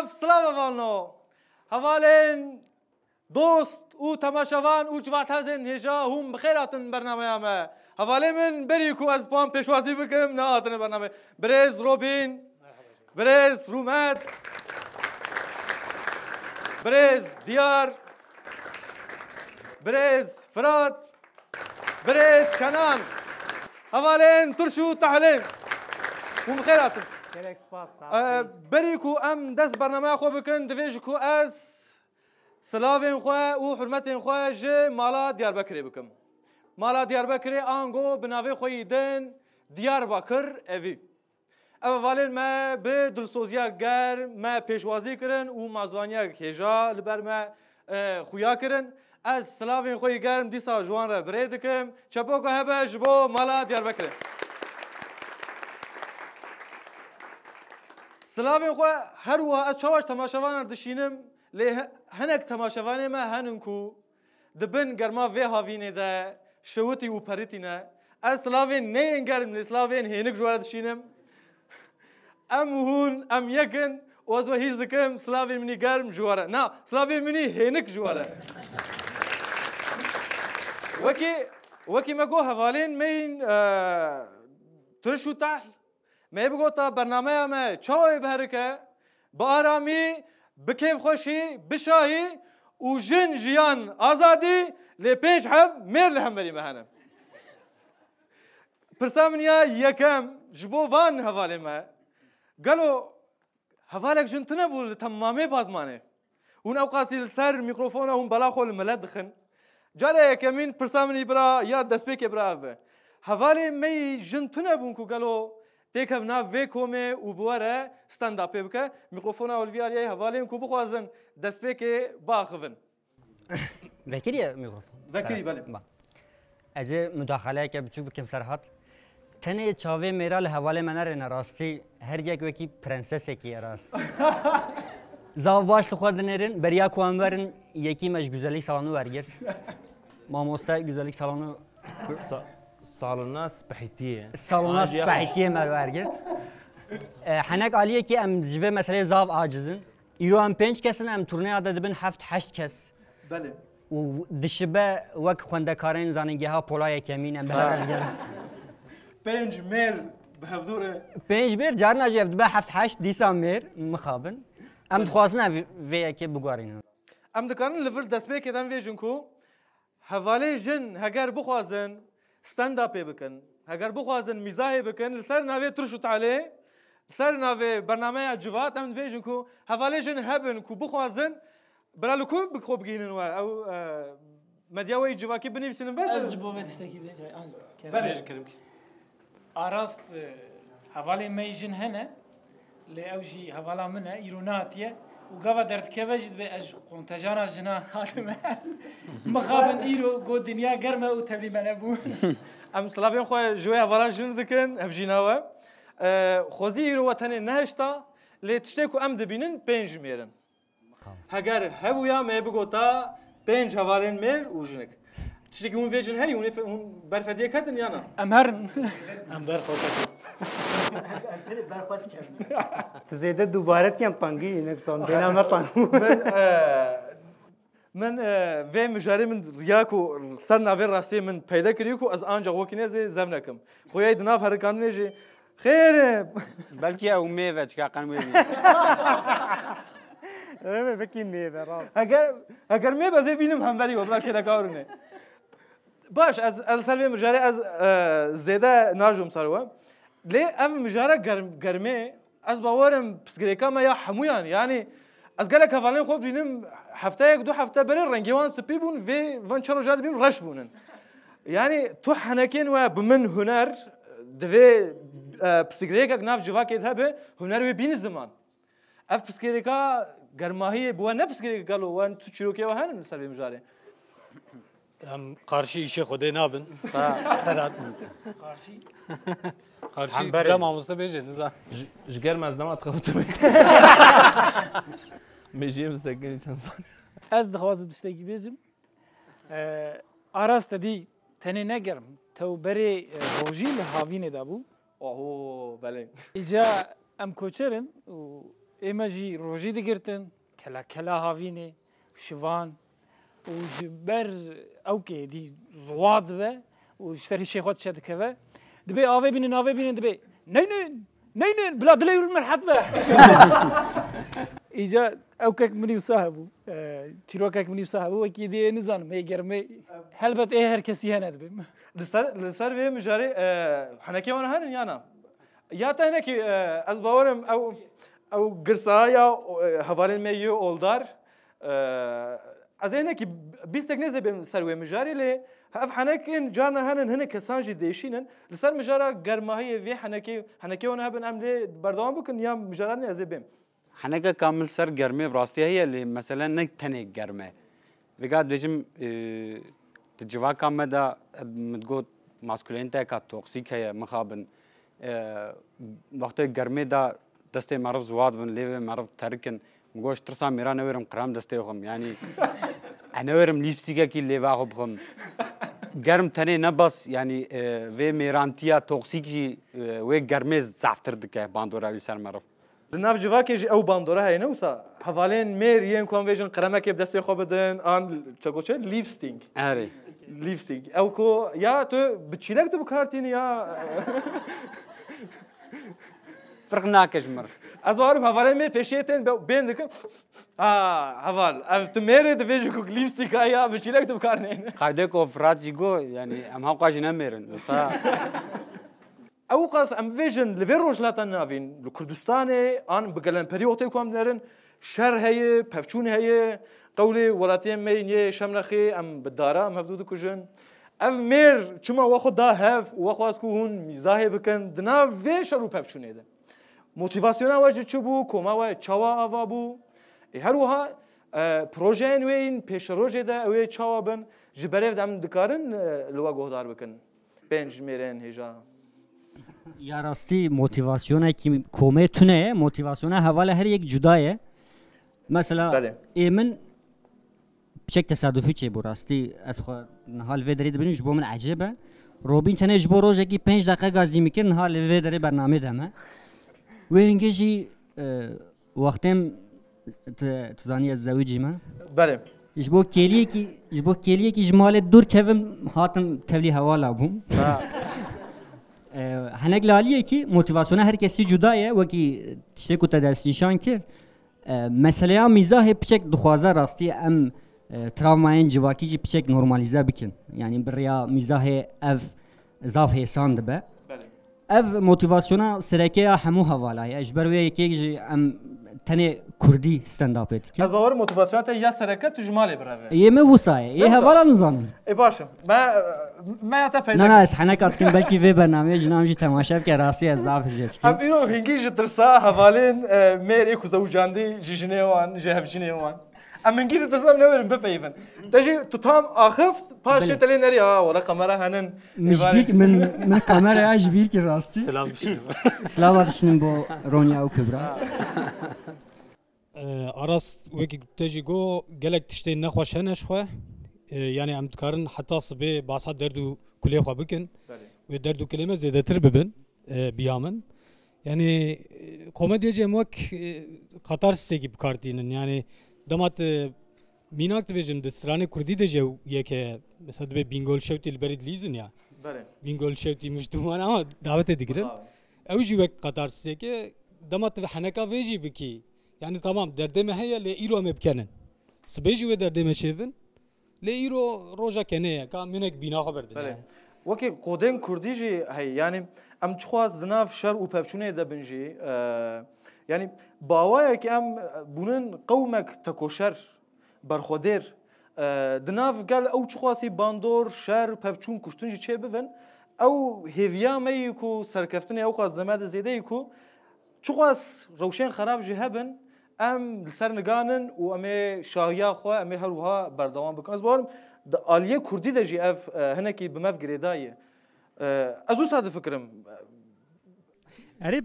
ناف سلام والنو هوالين دوست او تماشاوان او جوات هزن هجا هم بخیراتن برنامه ما هوالي من بريكو از پام پیشوازی بکم نه آتن برنامه برز روبین برز رومت برز دیار برز فرات برز کنان هوالين ترشو تحلين هم بخيراتن بريكو ام دس برنامه خو بكن دفيجكو از سلاوين خو و حرمتين خو جي مالا دياربكر بكم مالا دياربكر انغو بناوي خويدن دياربكر اوي اولین ما به دلسوزیا گر ما پیشوازی کرن و مازوانیا هجا لبر ما خویا کرن از سلاوین خوی گرم دیسا جوان را برید کم چپو که هبه جبو مالا دیاربکر سلاوین خو هر و از چواش تماشاوان دشینم لی هنک تماشاوان ما هننکو دبن گرما وی هاوینه ده شوتی و پریتی نه از سلاوین نه انگرم لی سلاوین هنک جوان دشینم ام هون ام یکن و از وحیز دکم سلاوین منی گرم جواره نه سلاوین منی هنک جواره وکی ما گو حوالین مین ترشو تحل ما بگو تا برنامه ما چای بهرکه با آرامی بکیف خوشی بشاهی و جن جیان آزادی لی پیش حب میر لهم بری مهنم پرسامنیا یکم جبو وان حوالی ما قالوا هفالك جنتنا بول تمامي بادمانه هون اوقاسي السر ميكروفونه هم بلاخو الملدخن جالي كمين برسامني برا يا دسبيك برا هفالي مي جنتنا بونكو قالوا تيكفنا فيكومي وبوره ستاند اب بك ميكروفونه اولفياري هفالي انكو بخوازن دسبيك باخفن ذكري ميكروفون ذكري بله اجي مداخله که بچوک بكم فرحات تنه چاوه میرا لحواله منر نراستی هر یک وکی پرنسس کی راست زاو باش خود نرین بریا کوانورن یکی مش güzellik salonu vergir ماموستا güzellik salonu salona spahitiye salona spahitiye mer vergir hanek aliye ki em jive mesela zav acizin İro em 5 kesin em turnaya da dibin 7-8 kes بله و دشبه وک خوندکارین زانینگی ها پولای کمین ام بهر پنج میر بهفدوره پنج بیر جارنا جفت به 7-8 دیسان میر مخابن ام دخوازن وی که بگوارین ام دکانن لفر دست به کدام ویژن کو حواله جن هگر بخوازن ستاند اپ بکن هگر بخوازن مزاح بکن لسر ناوی ترشوت علی لسر ناوی برنامه جوات ام ویژن کو حواله جن هبن کو بخوازن برالو کو بخوب گینن و او مدیاوی جواکی بنویسن بس از جبو ودشتکی دیگه بله كلام آراست حوالی میجن هنه لی اوجی حوالا منه ایروناتیه و قوا درد که وجد به اج قنتجانا جنا حالمه مخابن ایرو گو دنیا گرمه و تبلی منه بون ام سلافين خو جوي حوالا جن ذكن هفجيناوه خوزي ایرو وطن نهشتا لی تشتكو ام دبینن پنج میرن هگر هبویا ما بگوتا پنج حوالين مير وجنك تشتكي هون فيجن هي هون برفديه كدن يانا امهرن ام برخوت تو زیده دوباره کم پنگی نکتون دینا ما پنگو من في مجاري من رياكو صرنا في راسي من پیدا كريكو از انجا وكنه زي زمنكم خويا دناف هركان نجي خير بلكي او ميفه تشكاقن ويبي رمه بکی میوه راست اگر می بزه بینم همبری والله که نکارونه باش از سلوی مجاری از زیده ناجوم سروه لی اف مجاره گرمه از باورم پسگریکا ما یا حمویان یعنی از گله کفالین خوب بینم هفته یک دو هفته بره رنگیوان سپی بون وان چرا جاد بیم رش بونن یعنی تو حنکین و بمن هنر دوی پسگریکا ناف جوا که ده به هنر و بین زمان اف پسگریکا گرماهی بوا نپسگریکا گلو وان تو چیروکی و هنن سلوی مجاری ام قارشي شي خدي نابن خرات قارشي برا ما مستبيجي نزا جگر مزدم اتخوتو میجی مسکنی چند سال از دخواست دشتکی بیزم آراست دی تنی نگرم تو بری روزی لحاوین دابو اوه بله ایجا ام کوچرن و ئێمە ژی ڕۆژی دەگرتن کەلا کەلا هاوینێ شوان و ber ئەو کێدی زواد بە و شتەری شێخوات چە دەکەوە دەبێ ئاوێ بینن ئاوێ بینن دەبێ نەینێن بلا دلێ مەرحەت بە ئیجا ئەو کەک منی و سا هەبوو چیرۆکێک منی و سا هەبوو وەکی دێ نزانم هێ گەرمەی هەلبەت ئێ هەر کەسی هەنە دەبێم لەسەر وێ مژارێ حەنەکەوانە هەرن یانە یا تا هەنێکی ئەس باوەرم ئەو گرسایا هەوارێن مێ یۆ ئۆڵدار ئەز هەنێکی بیستێک نێزە بێم سەر وێ مژاری لێ ئەف حەنەکێن جارنە هەنن هەنێک کەسانژی دێشینن لەسەر مژارە گەرماهەیە وێ حەنەکەوانە هەبن ئەم لێ بەردەوام بکن یا مژاران ئەزێ بێم حەنەکە کامل سەر گەرمێ ڕاستی هەیە لێ مەسەلەن نەک تەنێک گەرمێ vêgat dibêjim di civaka me de min got maskulîniteka toksîk heye mixabin wextê germê de destê meriv ziwad bin lê vê meriv terikin min got ji tirsa mêra newêrim qirem destê xwe yanî newêrim lîpsîkekî lêva xwe bixwim germ tenê nebas yanî vê mêrantiya toksîk jî wê germê zeftir dike bandora wî ser meriv Di nav civakê jî ew bandora heye ne wisa hevalên mêr yên ku em vêjin qiremekê bi destê xwe bidin an çegoçe lîpsting erê lîpsting ew ku ya tu bi çîlek de bikartînî ya firq nake ji meriv ez barim hevalên mêr pêşiyê tên bên dikin heval ev tu mêrê divêjî ku lîpstik ya bi çîlek de bikarînin qadê ku firat jî got yanî em hewqa jî nemêrin wisa ئەو قەس ئەم بێژن لەvê ڕۆژلاتان ناوین لە کوردستانê an bi gelemperî otê ku em dinerin şer heye pevçûn heye qewlê welatiyên me yê şemrexê em bi dara em hevdû dikujin ev mêr çima we xwe da hev û we xwaz ku hûn mîzahê bikin di nav vê şer û pevçûnê de motivasyona we jî çi bû koma we çawa ava bû her wiha projeyên wê yên pêşerojê de ew ê çawa bin ji berêv de em dikarin li we guhdar bikin bên ji mêrên hêja یا راستی موتیواسیونه که کومه تونه موتیواسیونه حواله هر یک جدایه مثلا ایمن بچک تصادفی چه بو راستی از خود حال وی دارید ببینید جبو من عجبه روبین تنه جبو روزه که 5 دقیقه گازی میکن حال وی داره برنامه دمه و اینگه وقتیم تدانی از زوجی من بله جبو کلیه کی جمال دور کهیم خاطم تبلی حواله بوم هنگ لالیه که موتیواسیون هر کسی جدایه و که تشتی کو تدرسیشان کرد مسئله میزاه پچک دخوازه راستی ام تراوماین جواکی جی پچک نورمالیزه بکن یعنی بریا میزاه اف ضعف حسان دبه اف موتیواسیون سرکه همو حواله اجبر و یکی جی ام تنه کردی استنداپ ات از باور موتیواسیونات یا سرکه تجماله برای یه موسایه یه حواله نظام باشم ما تا پیدا نه از حنکات کن بلکی وی برنامه جنام جی تماشا که راستی از ضعف جت ام اینو هنگی جترسا حوالین میر اکو زوجاندی جیجنه وان جهفجنه وان ام هنگی جترسا نورم بفیفن تجي تتام اخفت باشه تلي نري ولا قمره هنن مش بيك من كاميرا ايش بيك راستي سلام عليكم بو رونيا وكبرى اراست وكي تجي جو قالك تشتي نخوش هنا شوي يعني عم تكارن حتى صبي باصات دردو كليه خو بكن ودردو كلمه زياده ترببن بيامن يعني كوميديا جموك قطر سيجي بكارتين يعني دمات میناک تبیجم دسترانه کردی دجاو یکه مثلا به بینگول شوتی البرید لیزن یا بینگول شوتی مجتمعنا اما دعوت دیگرن اوجی وقت قطار سه که دمات حنکا ویجی بکی یعنی تمام درده مه هیا لی ایرو مبکنن سبیجی و درده مه شیفن لی ایرو روزا کنه که منک بینا خبر ده وکی قدن کردی جی هی یعنی ام چخواز دناف شر و پفچونه ده بنجی یعنی باوایه که ام بونن قومک تکوشر برخودر دناف قال او چخواسی باندور شر پفچون کشتنجی چه بفن او هیویا میکو سرکفتنی او قاز زماد زیده یکو چخواس روشن خراب جهبن ام سر نگانن و ام شاهیا خو ام هروها بردوام بکن از بارم آلیه کردی دجی اف هنکی بمف گریدایه ازو ساده فکرم عرب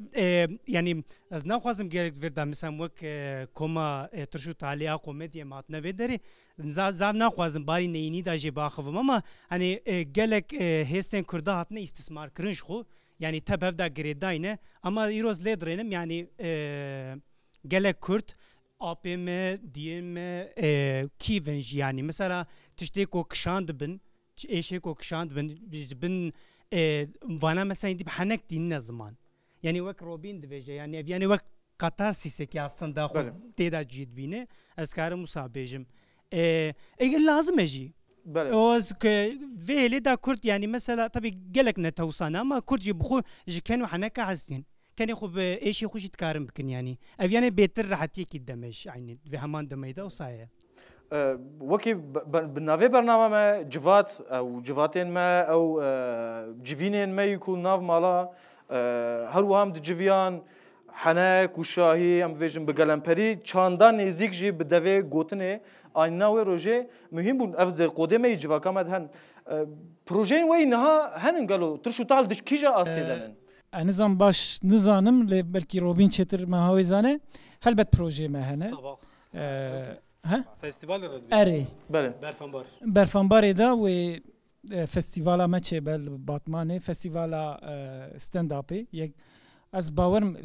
يعني از نخوازم گرک وردا مثلا وک کما ترشو تعلیه قومتی مات نویدری زاب نخوازم باری نینی داجی باخوم اما hani gelek hesten kurda hatne istismar kırınç xu yani tebevda gredayne ama iroz ledrenim yani gelek Kürt APM diyem kivenj yani mesela tiştek o kışand bin eşek o kışand bin vana mesela indi hanek dinle zaman yani vak Robin dveje yani vak katarsise ki aslında xud teda cidbine ez karım musabejim eğer lazım eji اوز که ویلی دا کرد یعنی مثلا طبی گلک نتوسانه اما کرد جی بخو جی کنو حنکه هستین کنی خوب ایشی خوشی تکارم بکن یعنی اویانه بهتر راحتی کی دمش یعنی به همان دمیده و سایه وکی بناوی برنامه ما جوات او جواتین ما او جوینین ما یکون ناو مالا هر وهم د جویان حنک و شاهی ام ویژن بگلمپری چاندان نزیک جی بدوی گوتنه آیناوی روزه مهم بود افز قدمه جواکا مدهن پروژه وی نها هنن قالو ترشو تال دش کیجا آسیدن نظام باش نظانم بلکی روبین چتر ما هوی زانه هلبت پروژه ما هنه ها فستیوال رد اره بله برفانبار دا و فستیوالا مچه بل باتمانه فستیوالا ستند اپی یک از باورم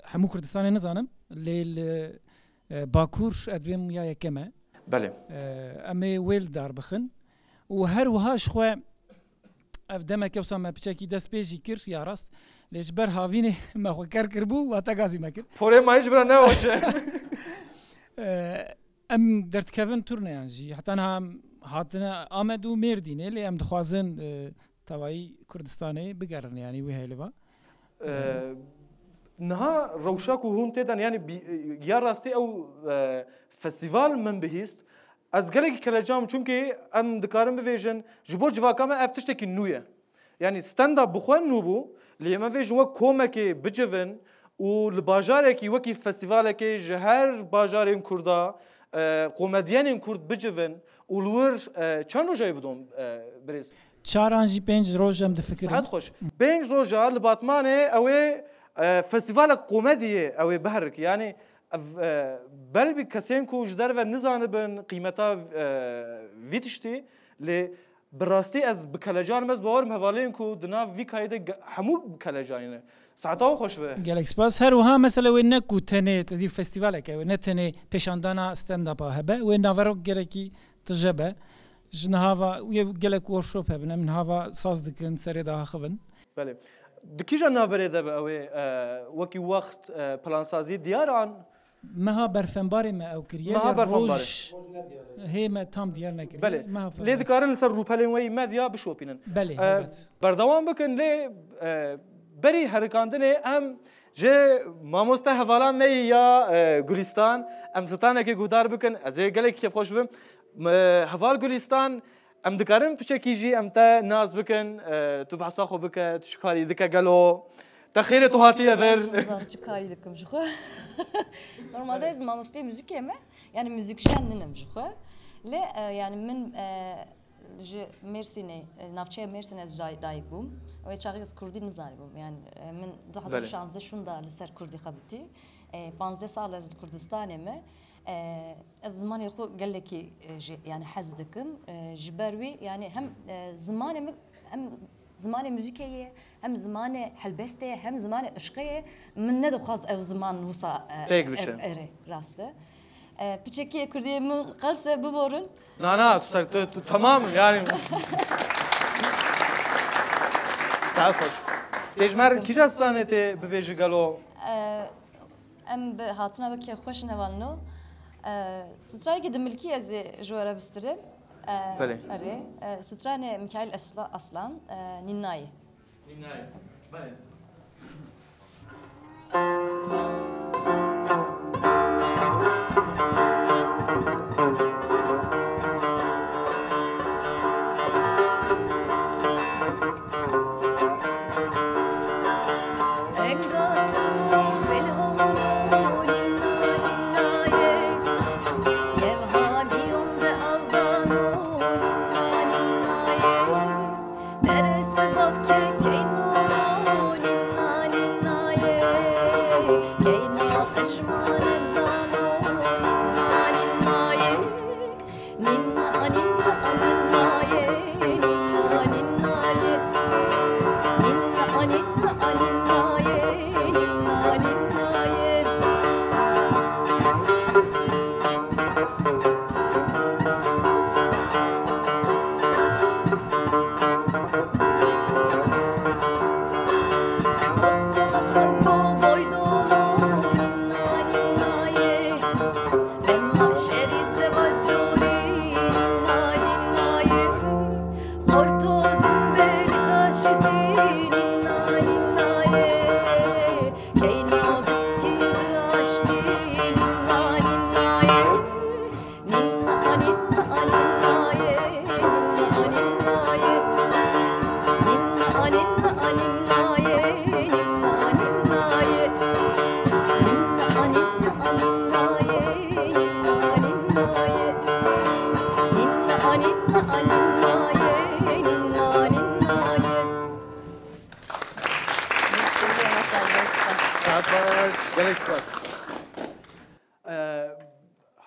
همو کردستان نزانم لیل باکور ادویم یا یکمه بله اما ویل دار بخن و هر وهاش خو افدما كوسا ما بچکی دست پیجی کر یا راست لیش بر هاوینه ما خو کر کربو و تا گازی ما کر پوره مایش برا نوشه ام درت کevin turne yani hatta هم هاتنا آمد و مردینه لی ام دخوازن توایی کردستانه بگرن یعنی وی هیلوا نها روشاك وهون تدان يعني يا راستي او فستیوال من بهیست از گله کلجام چون که ام دکارم بویژن جبور جواکام افتشته کی نویه یعنی استندا بخوان نوبو لیما ویژن و کومه کی بجون و لباجاره کی وکی فستیواله کی جهر باجارین کردا قومدیانین کرد بجون و لور چند روزایی بدون بریز چارانجی 5 روزم دفکرم ساعت خوش 5 روزا لباتمانه اوه فستیوال قومدیه اوه بهرک یعنی بل بی کسین کو جدار و نزانه بن قیمتا ویتشتی لی براستی از بکلجان مز باورم حوالین کو دنا وی کایده همو بکلجانه ساعتا خوش به گالکس باس هر وها مثلا و نکو تنه دی فستیوال که و نتنه پیشاندانا استند اپ هبه و ناورو گلکی تجربه جنهاوا و گلک ورشوپ هبن من هوا ساز دکن سری دا خبن بله دکیجا نابره ده اوه وکی وقت پلان سازی دیاران مها برفنباری ما او کریه روش هی ما تام دیار نکرد بله لی دکارن لسر روپلین وی مدیا بشوپینن بله بردوام بکن لی بری هرکاندنه ام جه ماموسته حوالا می یا گلستان ام زتانه که گودار بکن از گله که خوش بم حوال گلستان ام دکارن پچکیجی ام تا ناز بکن تو بحثا خو بک تشکاری دکا گلو تخیل تو هاتیه ver تشکاری دکم جخو normalde ez mamoste müzik yeme yani müzikşenlinim jixwe le yani min ji Mersin'e navçe Mersin'e dayık bum ve çağız Kurdi nizanim yani min 2016 şunda li ser Kurdi xabiti 15 sal ez Kurdistanê me زماني خو قال لك يعني حزدكم جبروي يعني هم زماني هم زماني موسيقية هم زماني حلبستة هم زماني عشقية من ندو خاص أو زمان وصا راسته بتشكي كردي من قلسة ببورن لا تمام يعني تعال خوش تجمر كيش أصلاً ببيجي قالوا أم بهاتنا بكي خوش نوالنو ستراني كده ملكي از جوارا بسترن بله اره ستراني ميكائيل اصلا نيناي بله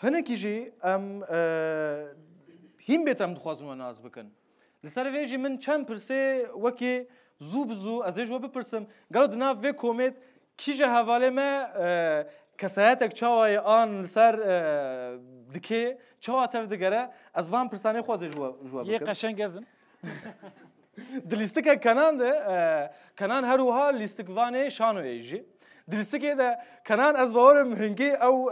هنکی جی هیم بیترم دخوازم و ناز بکن. لسر ویجی من چند پرسه وکی زو بزو ازش و بپرسم گلو دنا و کومت کیجه حواله ما کسایتک چاوای آن لسر دکی چاوا تف دگره از وام پرسانه خوازه جوا بکن. یه قشنگ ازم. دلیستک کنان ده کنان هروها لیستک وانه شانو ایجی. دلیستک ده کنان از باورم هنگی او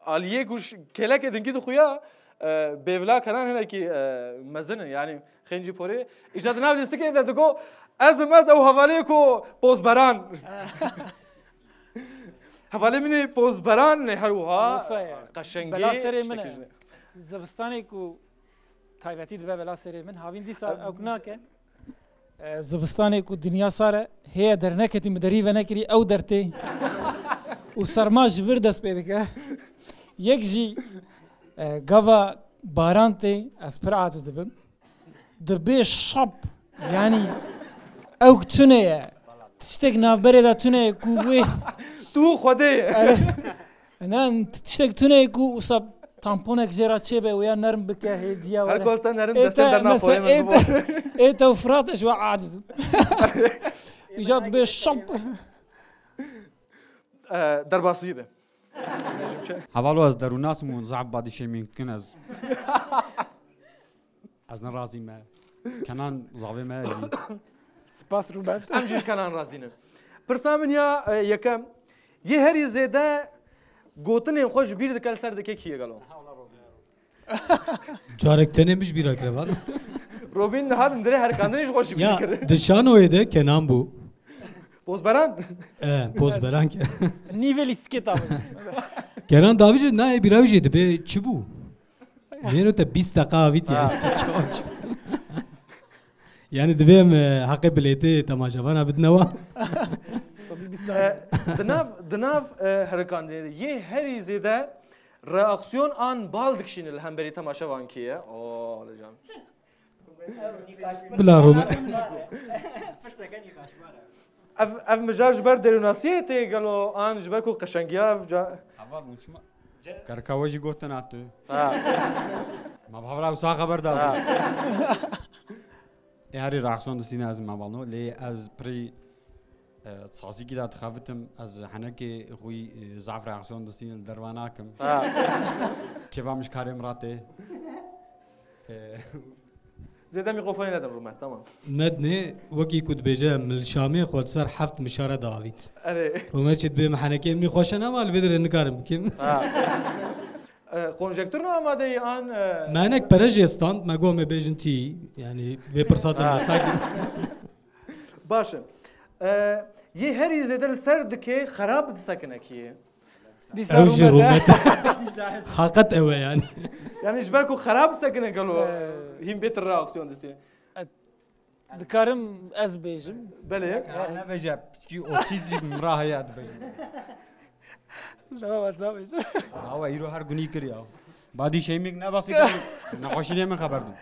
عالیه گوش کلا که دنگی دخویا بیولا کنان هنر کی مزنه یعنی خنجی پوری ایجاد نام لیست که دادگو از او حواله کو پوزبران حواله منی پوزبران نه هروها قشنگی بلا سری منه زبستانی کو تایبتی دو بلا سری من هاوین دیسا اوکنا که زبستانی کو دنیا ساره هی در نکتی مدری و نکری او درتی و سرماج وردس پیدا یک جی گاوا بارانتی از پر عاجز دبم دبی شاب یعنی او تونه تشتک نافبره دا تونه کوی تو خوده نه تشتک تونه کو وصاب تامپونك جرا تشيبه ويا نرم بك هديه هل قلت نرم دستر درنا انت وفراتش وعاجز ايجاد به الشب درباسيبه حوالو از دروناس مون صعب بعد شيء ممكن از نرازي ما كنان زاوي ما سپاس روبرت امجيش كنان رازينه برسامنيا يكم يهري زيده گوتن خوش بیر دکل سر دکی کیه گلو جارک تنه مش بیرا کرد روبین نه هادن دره هر کاندنیش خوش بیر یا کرد دشان oydu Kenan bu پوزبران pozberan ke نیول اسکت abi Kenan davice ne biraviceydi be çibu Yine te 20 dakika avit yani yani dibem hakkı bileti tamaşavan abid neva دناف هرکاندنی یه هری زیده reaksiyon an bal dikşinil hem beri tamaşa vankiye o lejam بلا روما اف مجاج بر دروناسیته گلو آن جبر کو قشنگیا جا اول مچما کرکاوجی گوتن اتو ما بحاول اوسا خبر دار یاری reaksiyon دسینه از ما بالنو لی از پری تصاصي كده تخافتم از حنكي خوي ضعف رياكسيون دستين الدرواناكم كيف مش كاري مراتي زيدا ميكروفوني ندم روما تمام ندني وكي كنت بيجا من الشامي خود صار حفت مشارة داويت اري روما شد بي محنكي مني خوشنا مال بدر نكارم كيم كونجكتورنا ما دي ان مانك برجي ستاند ما قوم بيجنتي يعني في برصات ساكن باشه یه هری زدن سرد که خراب دسکنه کیه اوجي رومت حقت اوه يعني يعني جبر کو خراب سکنه گلو هم بیت reaksiyon دستی دکارم از بیجم بله انا بجا بتجي اوتيزم راهيات بجا لا بس لا بیجم هو يرو هر گني كريا بعدي شيميك نباسي نخوشي لي من خبردم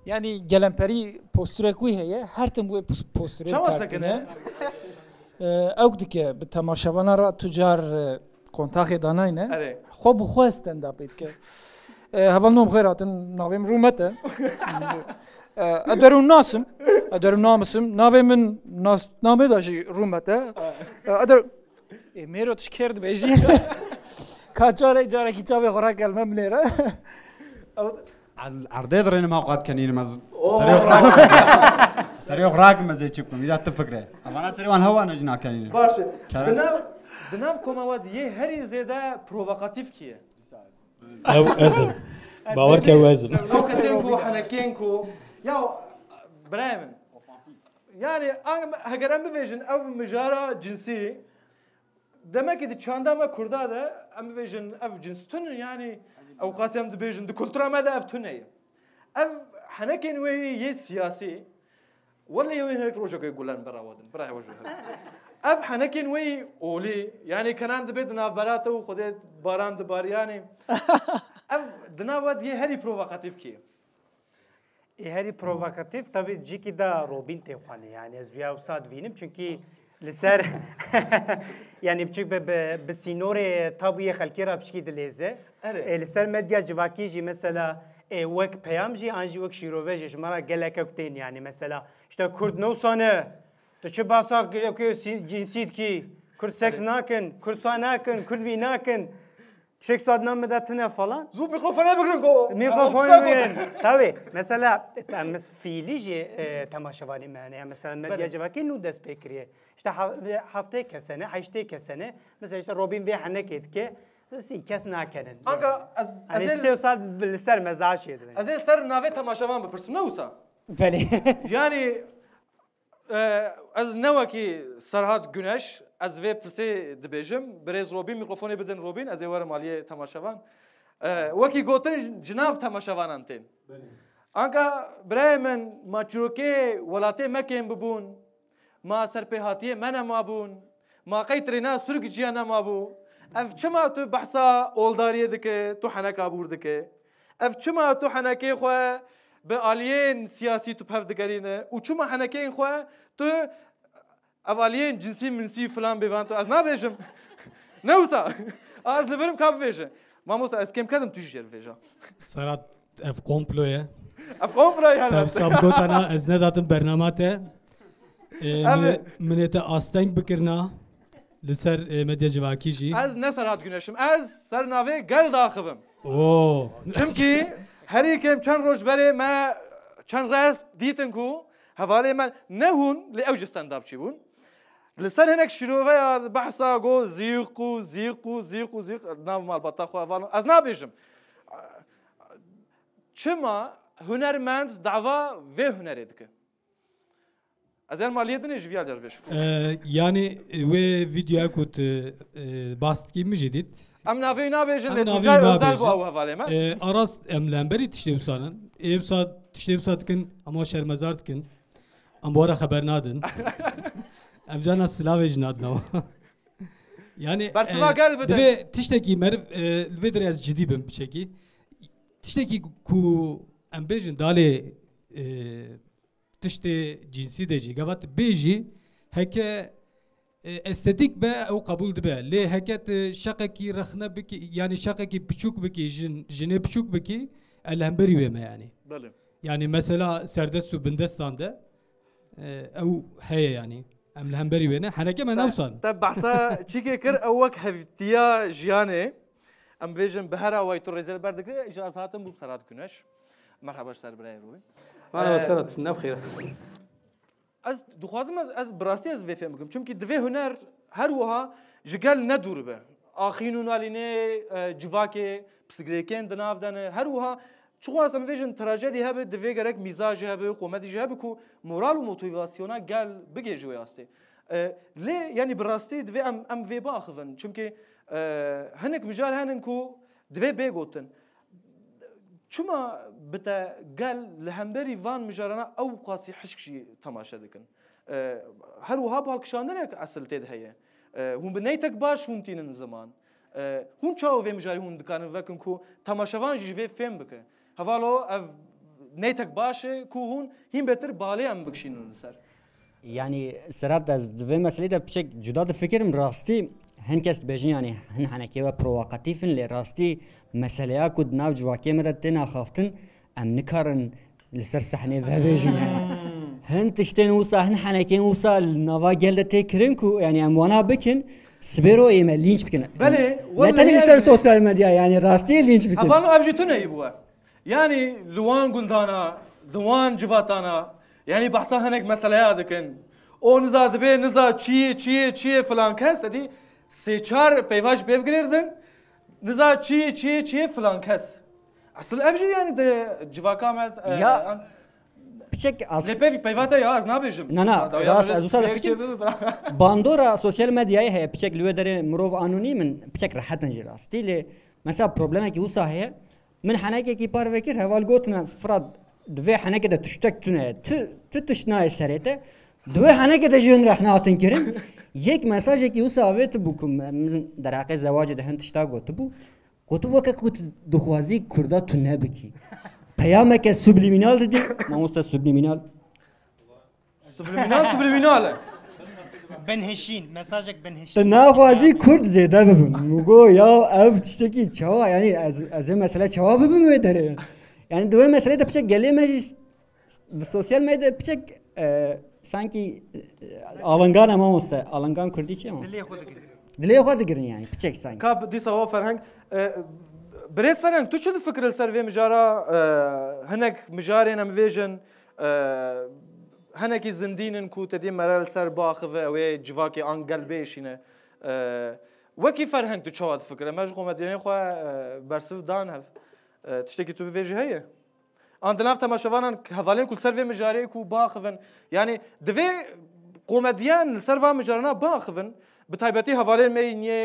yani gelemperi postura koy heye her tem bu postura çava sakene ew dike bi temaşavana ra tucar kontağı danayne xo bu xo stand up etke heval nom xeyratin navim rumete ederun nasım ederun namusum navimin name da rumete eder mero tşkerdi beji kaçare jara kitaba xora gelmem lere الأرض يدرين ما وقعت كنين مز سريع سريع راك مزه تشكم اذا تفكره انا سريع هوا نجنا كان باشه دناف كوماواد يه هري زيدا بروفوكاتيف كيه او ازم باورك او ازم لو كسينكو حنكينكو ياو برايمن يعني هەگەر ئەم ببێژن ئەو مژارە جنسی دەمەکی چاندامە کوردادا ئەم ببێژن ئەو جنستون یانی ئەو قاسی ئەم دەبێژن کولتورامەدا ئەف تونەیە ئەف حەنەکێن وێ یە سیاسی وەڵی وێن هەرێک ڕۆژەکەی گولان بەڕاوەدن برای وەژە ئەف حەنەکێن وێ ئۆلی یانی کەنان دەبێت ناوبەراتەوە خودێت باران دەباریانی ئەف دناوەت یە هەری پرۆڤاکاتیف کیە هەری پرۆڤاکاتیف تەبێت جیکی دا ڕۆبین تێخوانێ یانی ez via وسات vînim çünkü li ser yani biçik bi sînorê tabûyê xelkê re pişkî dilêze li ser medya civakî jî mesela wek peyam jî an jî wek şîrove jî ji me re gelek ew tên yani mesela işte Kurd newsane tu çi basa cinsî dikî Kurd seks nakin Kurd sa nakin Kurd vî nakin Şek sadna medatine falan. Zub mikrofonu bırakın ko. Mikrofonu verin. Tabii. Mesela temiz fiili temaşavani yani mesela medya cevaki nu dest bekriye. İşte haftaya kesene, haftaya kesene. Mesela işte Robin ve Hanek etki. Si kes nakenin. Anka az şey olsa lister mezaş yedi. Az ser nave temaşavan bıpırsın ne olsa? Böyle. Yani az ne ki Serhat Güneş از وی پرسه دبیجم برای روبین میکروفونی بدن روبین از ایوار مالیه تماشاوان وکی گوتن جناف تماشاوان انتین آنکه برای من ما چروکی ولاتی مکیم ببون ما سرپیهاتی من ما بون ما قیترینا سرگ جیانا ما بو اف چما تو بحثا اولداریه دکه تو حنک آبور دکه اف چما تو حنکی خواه به آلیین سیاسی تو پفدگرینه و چما حنکین خواه تو اولین جنسی منسی فلان بیوان تو از نبیشم نوسا از لبرم کاب بیشه ما موسا از کم کدم توش جر بیشه سرات اف کمپلویه اف کمپلویه هلا تاب سابقات انا از نداتم برنامه‌ته منیت آستنگ بکرنا لسر مدیا جواکی جی از نه Serhat Güneş'im az سر ناوی گل داخبم اوه چونکی هری کم چند روز بره ما چند راست دیتن کو حواله من نهون لأوج استنداب چی بون لسان هناك شروع بحثا جو زيقو ناف مال بطاخو افانو از نابيجم چما هنرمند دعوا و هنر دکه از مالیت نیش ویال در بش yani ve video kut bast ki mi jidit am navi nabejin le tujay özel bu havale ma aras emlemberi tişlevsanın evsat tişlevsatkin ama şermezartkin am bu ara haber nadın Evcana Slaveş nadna. Yani ve tişteki merv ve biraz ciddi bir şekil. Tişteki ku ambejin dale tişte cinsi deji. Gavat beji heke estetik be o kabul be. Le heket şakaki rakhna beki yani şakaki küçük beki jine küçük beki elhemberi ve yani. Yani mesela Serdestu Bindestan'da o heye yani. ام الهمبري وينه حنكي ما نوصل طب بحثا تشيكي كر اوك هفتيا جياني ام فيجن بهرا وايتو ريزل بردك اجازاتم بو سرات كنش مرحبا شتر براي روي مرحبا سرات نبخير از دخوازم از براستي از وي فهمكم چونكي دوي هنر هر وها جگل ندور به اخينون علينه جواكي بسگريكين دناف دنه هر وها چون اصلا ویژن تراژدی هبه دوی گرک میزاج هبه قومتی هبه کو مورال و موتیواسیونا گل بگی جوی استه لی یعنی براستی دوی ام وی باخون چونکه هنک مجال هنن کو دوی بگوتن چما بتا گل لهمبری وان مجارنا او قاسی حشکشی تماشا دکن هر وها بالکشاندن یک اصل تید هیه هم بنیتک باش هم تینن زمان هم چاو وی مجاری هم دکانن وکن کو تماشاوان جوی فهم بکن هوالو اف نيتك باشه كوهون هم بهتر بالي ام بكشينون سر يعني سرات از دوی مسئله ده بچک جدا ده فکرم راستی هنکست بیجن يعني هن حنکی و پرووکاتیفن لی راستی مسئله ها کد ناو جواکی مدد تنا خافتن ام نکارن لسر صحنه و بیجن يعني هن تشتين وصا هن حنکی وصا نوا گلده تکرن کو يعني ام وانا بکن سبيرو ايميل لينش بكن بله لا تاني لسر سوشيال ميديا يعني راستي لينش بكن هفانو ابجتونه يبوا يعني لوان قندانا دوان جواتانا يعني بحثا هناك مسألة هذا كان او نزا دبي نزا چیه فلان کس ادی سه چهار پیواش بفگردن نزا چیه فلان کس اصل افجی یعنی ده جواکا مت یا بچک از لپی پیواتا یا از نبیشم نه راست از اصلا فکر باندورا سوشال مدیای هی بچک لوی داره مروف آنونیمن بچک راحت نجی راستی لی مثلا پروبلمه که وسا هی من حناکی کی پار وکر هوال گوتنا فراد دوی حناکی ده تشتک تونه تشنای سرته دوی حناکی ده جون رحنا آتن کرن یک مساجی که وسا آویت بکم در حق زواج ده هن تشتا گوتو بو گوتو وکه کوت دخوازی کردا تونه بکی پیامه که سوبلیمینال دیدی ما مست سوبلیمینال بنهشین مساجک بنهشین تنافازی کرد زیاده ببین مگو یا اف تشتکی چوا یعنی از این مسئله چوا ببین داره یعنی دوی مسئله ده بچه گلی مجلس سوشال میدیا بچه sanki alıngan ama usta alıngan kurdی چه دلی خود گرین yani بچه sanki کاب دی سوا فرهنگ بريس فرهنگ تو شو فكر السر مجارا هناك مجارين ام فيجن هناك زندين كو تدي مرال سر باخذ او جواكي ان قلبيشينه وكي فرهنگ تو شو فكر مشغول مدينه خو برسف دان هف تشتكي تو بفيجي هي عندنا تماشاوان هذالين كل سر مجاري كو باخذن يعني دفي قومديان سر مجارنا باخذن بتایبەتی هەواڵێن مەی نییە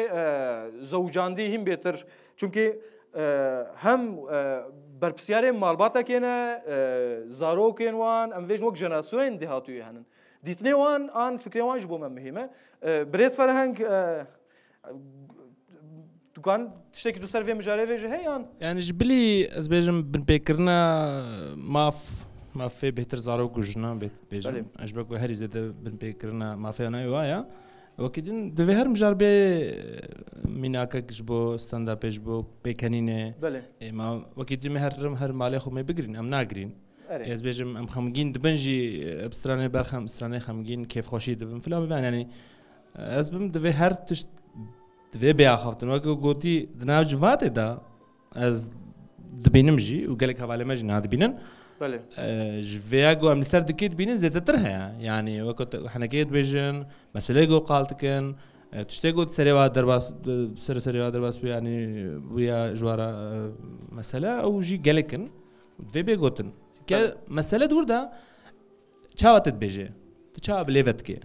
زەوجاندی هیم بێتر چونکی هەم بەرپرسیارێن ماڵباتەکێنە زارۆکێن وان ئەم vêژ وەک ژەنەراسیۆنên داهاتووی هەنن دیتنێ وان ئان فکرێ وانش بۆ من مهمە برێز فەرهەنگ دوکان تشتێکی دو سەر vê مژارێ vêژە هەیەیان يعني جبلي از بيجم بنبيكرنا ما في بهتر زارۆک و ژنا بيجم اجبك هري زاده بنبيكرنا ما في انا وايا وكيدين دوی هر مجار به میناکش بو استنداپش بو بکنینه ما وكيدين هر مالی خو می بگرین ام ناگرین از بیشم ام خمگین دبنجی بسترانه برخم استرانه خمگین کیف خوشی دبن فلان ببین یعنی از بم دوی هر تش دوی بیا خفتن وکو گوتی دناو جوات دا از دبینم جی و قالك حواله ما جنا دبینن بله جویاگو ام لسر دکید بینن زیاده ترها يعني وقت احنا كيد بيجن مسألة جو قالتكن تشتغل سريعات درباس سريعات درباس يعني ويا جوارا مسألة أو جي جالكن في بيجوتن كمسألة دور ده شاوت تبيجي تشاو بليفت كي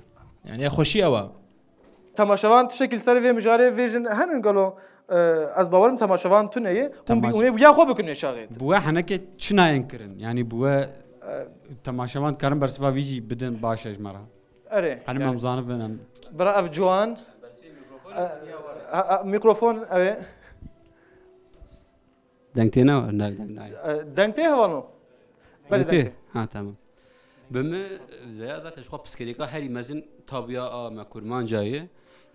يعني خوشي أوا تماشاوان تشكل سر في مجاري فيجن هن قالوا از باورم تماشاوان تو نیه اون بیا خوب بکنه شاغید بوا حنکه چنا ينكرن يعني بوا تماشاوان كارم برسبا ويجي بدن باش اجمرها اره انا مزانه بنم برا اف جوان ميكروفون اه دنگتينا ولا دنگتي هوالو دنگتي ها تمام بم زياده تشخو بسكريكا هري مزن طابيا ما كرمان جايه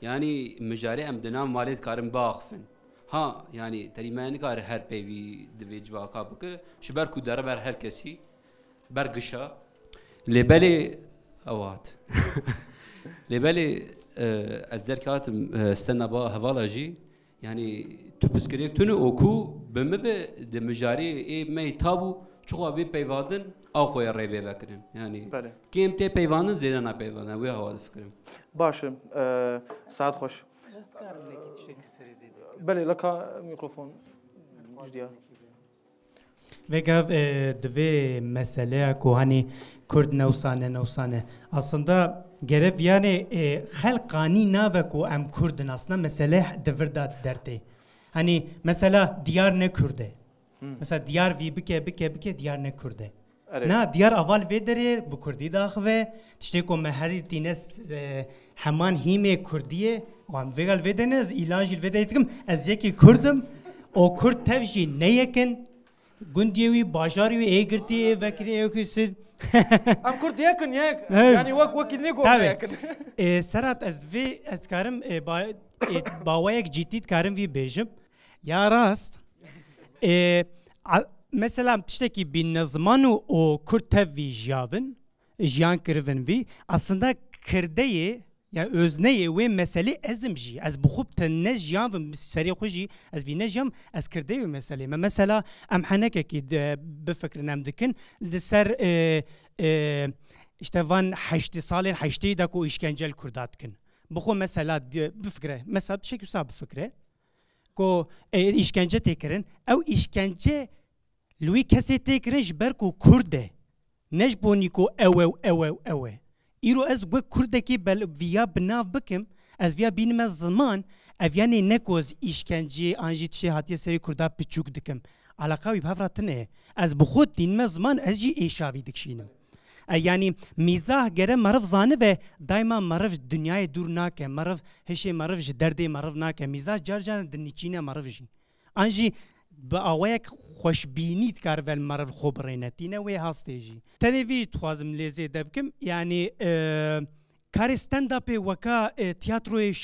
يعني مجاري ام دنام والد كارم باخفن ها يعني تريمان كار هر بيفي دفي جواكا بك شبر كو دار بر هر كسي برقشا لبالي اوات لبالي الذركات استنى با هوالاجي يعني تو بسكريك تونو اوكو بمب دمجاري اي مي تابو چخوا بي بيوادن او خويا ريبي بكرن يعني كيم تي بيوانن زينا بيوانن وي هوا الفكرم باشه ساعت خوش بله لك ميكروفون جديا وگه دوی مسئله کوهانی کرد نوسانه اصلا گرفت یعنی خلقانی ناوه کو ام کردن اصلا مسئله دورده درته hani mesela diyar ne kürde mesela diyar vi bike diyar ne kürde na diyar aval vedere bu kurdi daxve tişte ko mehari dines heman hime kurdiye o am vegal vedene ilanjil vedeytkim az yeki kurdum o kurd tevji ne yekin gundyevi bajari e girti vekri yokusid am kurd yakın yani vak ne ko yakın serat az ve az karım باوایک جدید کارم وی بیجم یا راست مثلا تشتکی بین نظمان و کرد وی جیان کردن وی aslında kirdeyi یا özne و مسئله ازم جی از بخوب تنجیام و سری خوشی از وی نجیام از کرده و مسئله ما مثلا ام حنکه کی بفکر نم دکن لسر işte van 8 سال 8 da کو işkencel kurdat kin بخو مثلا بفکره مثلا بشکل صعب بفکره کو işkence tekirin او işkence لوی کسی tekirin جبر کو kurde نجبونی کو او ایرو از و کردکی بل ویا بناو بکم از ویا بینم زمان اویانی نکوز işkence آنجی چه هاتی سری کردا پچوک دکم علاقه وی بفراتنه از بخود دینم زمان از جی ایشاوی دکشینم یعنی میزاه گره مرف زانه و دایما مرف دنیای دور ناکه مرف هشه مرف درده مرف ناکه میزاه جار جار دنیچینه مرف جی آنجی با آوایک خوشبینیت کار ول مرف خوب رینتینه و هسته جی تنویج توازم لیزه دبکم یعنی کار استنداپ وکا تیاتروی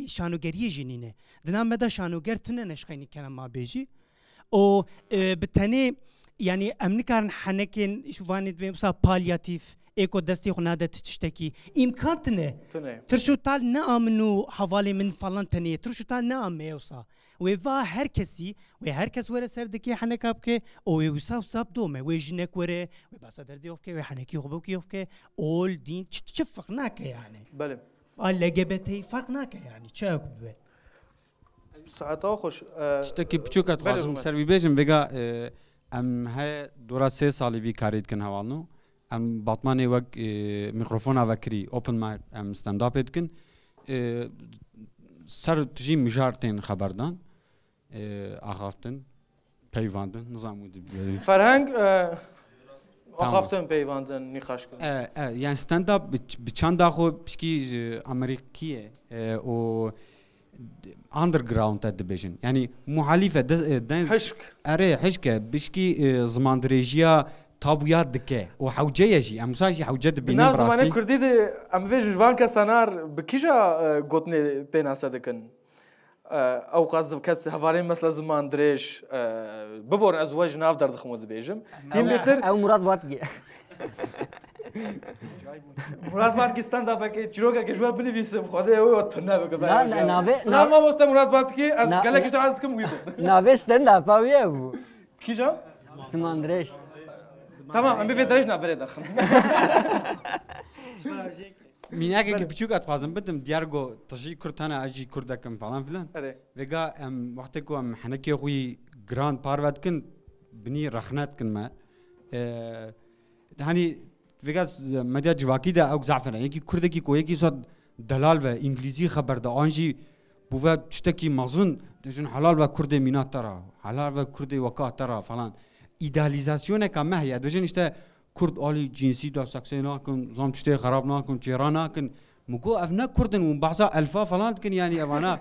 شانوگری جنینه دنام مدا شانوگر تنه نشخینی کنم ما بیجی او بتنه yani emnikarın hanekin şu vanit ve mesela palyatif eko desteği xunada tişteki imkan tane tırşutal ne amnu havale min falan tane tırşutal ne ameysa ve va herkesi ve herkes vere serdeki hanekap ke o ve sab dome ve jinek vere ve basader diyor ke ve haneki yok ke ol din çift nake yani بله LGBT fark nake yani çok be ساعتها خوش تشتكي بچوكات خاصم سربي بيجم بقى ام هاي دورا 3 سالي في كاريد كن هوالنو ام باتماني وق ميكروفونا وكري اوبن مايك ام ستاند اب كن سر تجي مجارتين خبردان اخافتن پیواندن نظام ودي فرهنگ اخافتن پیواندن نقاش کن يعني ستاند اب بچاندا خو بشكي امريكيه او underground تدبيجن يعني محالفة حشك أري حشكة بشكي زمان دريجيا طابويات دكة وحوجية جي أمساجي حوجة بينام براستي ناس زمان كردي أم في جوان كسنار بكيجا قطني بين أسدكن أو قصد كاس هفارين مثل زمان دريج ببور أزواج ناف درد خمود بيجم أو مراد باتجي مراد باتکی ستاند اپ که چیروکا که جواب بنویسم خدا او تنه بگه نه ناوه سلام واسه مراد باتکی از گله کش از کم ویبو ناوه ستاند اپ اویه بو کیجا سماندرش تمام ام بفدرش نبره داخل میناک که بچوکات فازم بدم دیارگو تجی کردانه اجی کردکم فلان فلان وگا ام وقتی که ام حنکی خوی گراند پاروت کن بنی رخنات کن ما هنی وگاس مدیا جواکی دا او زعفنا یکی کردکی کو یکی صد دلال و انگلیسی خبر دا آنجی بوفا چتکی مازن دجن حلال و کرد مینات ترا حلال و کرد وکا ترا فلان ایدالیزاسیون کامه هیا دجن işte کرد عالی جنسی دا ساکسی ناکن زام چته خراب ناکن چیران ناکن مگو افنا کردن و بعضا الفا فلان کن یعنی اوانا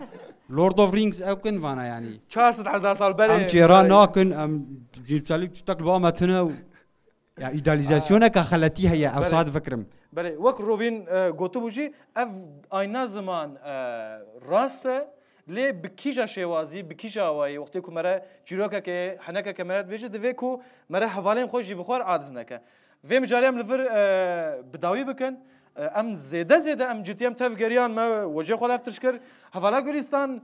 لورد اوف رینگز او کن وانا یعنی 4000 سال بله ام چیران ناکن ام جیبسالی چتک با متنه يعني ايداليزاسيون كخلتي هي اوصاد فكرم بله وقت روبين قوتو بوجي اف اينا زمان راسه لي بكيجا شوازي بكيجا واي وقتي كو مرا جيروكا كي حنكا كاميرات بيجي دفيكو مرا حوالين خوش بخور عادزنكا في مجاريام لفر بداوي بكن ام زيده ام جتيام تفجريان ما وجه خلاف تشكر حوالا غوريستان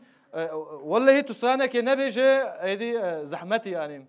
والله تسرانه كي نبيجي هذه زحمتي يعني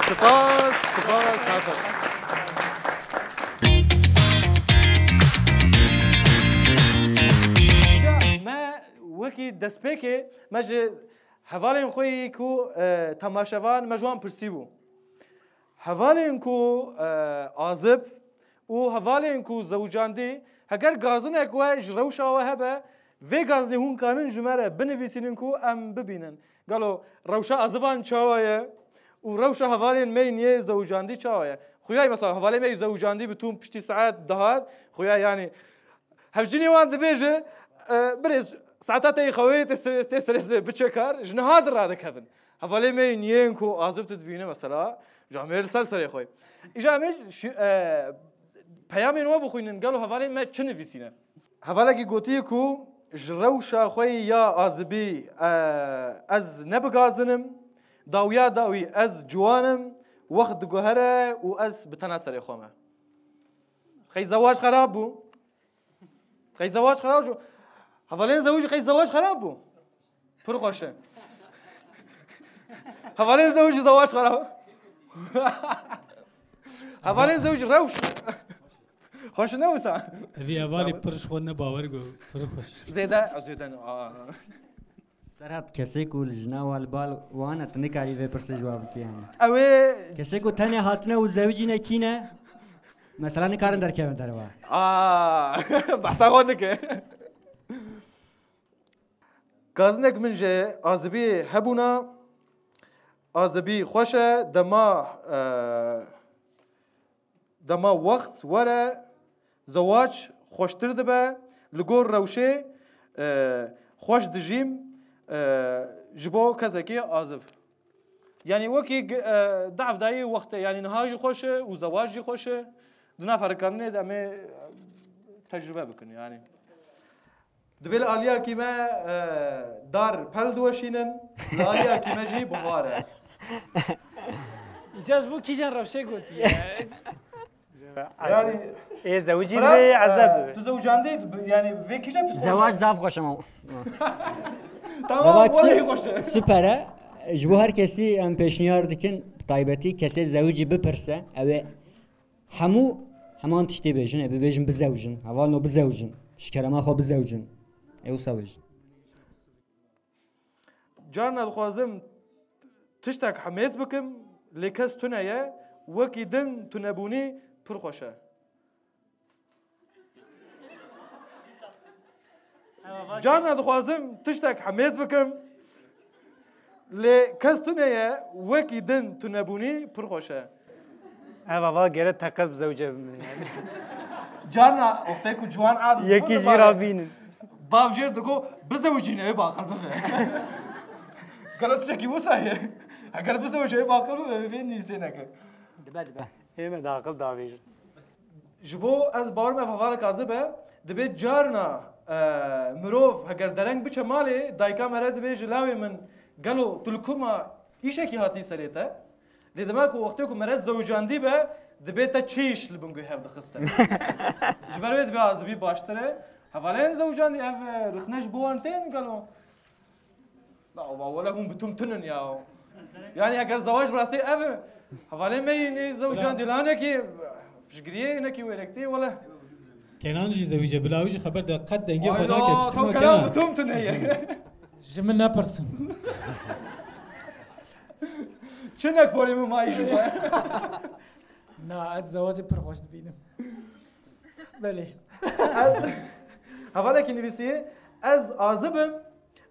سپاس حسن ما وکی دسپیکه مجه حوالین خویی کو تماشاوان مجوان پرسیبو حوالین کو عازب و حوالین کو زوجاندی اگر گازن اکوا جروشا و هبه و گازنی هون کانن جمره بنویسین کو ام ببینن قالوا روشا عازبان چاویه و روشا حوالین مینیه زوجاندی چاویه خویای مثلا حوالین می زوجاندی بتون پشتی ساعت دهات خویا یعنی هفجنی وان دبیجه برز ساعتها خوي تسرز بتشكر جنهاد راد كفن حوالي مين ينكو عازب تدبينه مثلا جامل سرسري خوي اجامل پیام نو بخوینن قالوا حوالي ما چنه ویسینه حواله کی گوتی کو جروشا خوي یا عازبی از نبغازنم داوی از جوانم وقت گوهره و از بتناسر خومه خي زواج خراب بو خي زواج خراب جو حوالين زوجي خي زواج خراب بو پر خوشه حوالين زوجي زواج خراب حوالين زوجي روش خوش نوسا اوی اولی پرش خود نباور گو پر خوش زیدن سرحد کسی کو لجنا والبال وانا تنکاری و پرس جواب کیان اوه کسی کو تنه هاتنه و زوجی نکینه مثلا نکارن در که دروا بحثا خودك گازنک من جه عازبی هبونا عازبی خوشه دما وقت وره زواج خوشتر دبه لگور روشه خوش دجیم جبو کزکی عازب يعني وكي ضعف داي وقت يعني نهاجي خوشه وزواجي خوشه دنا فرقانه دمه تجربه بكن يعني دبل آلیا کیما دار پل دوشینن آلیا کیما جی بخاره إجاز بو كي جان روشة قلت يعني زوجي بي عذاب تزوجاندي يعني في كيجا بس زواج زاف خوشم تمام والله خوشه سپره جبو هر کسی ام پیشنیار دکن طایبتی کسی زوجی بپرسه اوه همان تشتی بیجن بیجن بزوجن اول نو بزوجن شکرما خو بزوجن ایو سوج جان الخوازم تشتك حماس بكم لكاس تنايا وكي دن تنابوني برخوشه جان الخوازم تشتك حماس بكم لكاس تنايا وكي دن تنابوني برخوشه بابا گرت تقلب زوجه جانا اختكو جوان عاد يكي جيرافين بافجر دكو بزوجينه باقل بفه قالت شكي وسايه اگر بزوجه باقل بفه بين نيسينك دبا ايما داقل داويج جبو از باور ما فوار كاذبه دبي جارنا مروف اگر درنگ بچ مالي دايكا مره دبي جلاوي من قالوا تلكما ايشكي هاتي سريته لدماكو وقتكم مره زوجاندي به دبيتا تشيش لبنگو هفد خسته جبرويت بي عزبي باشتره حوالين زوجاندي اف رخنش بوانتين قالوا لا ولا هم بتمتنن يا يعني اگر زواج براسي اف حوالين مي زوجاندي لانكي بشقريه انكي ويركتي ولا كنان جي زوجه بلاوجي خبر ده قد دنگي خدا که تو كلام بتمتن هي جمنا برسن شنك بوري ما يشوف نا الزواج برخوش بينم بله حوالا که نویسیه از عازبم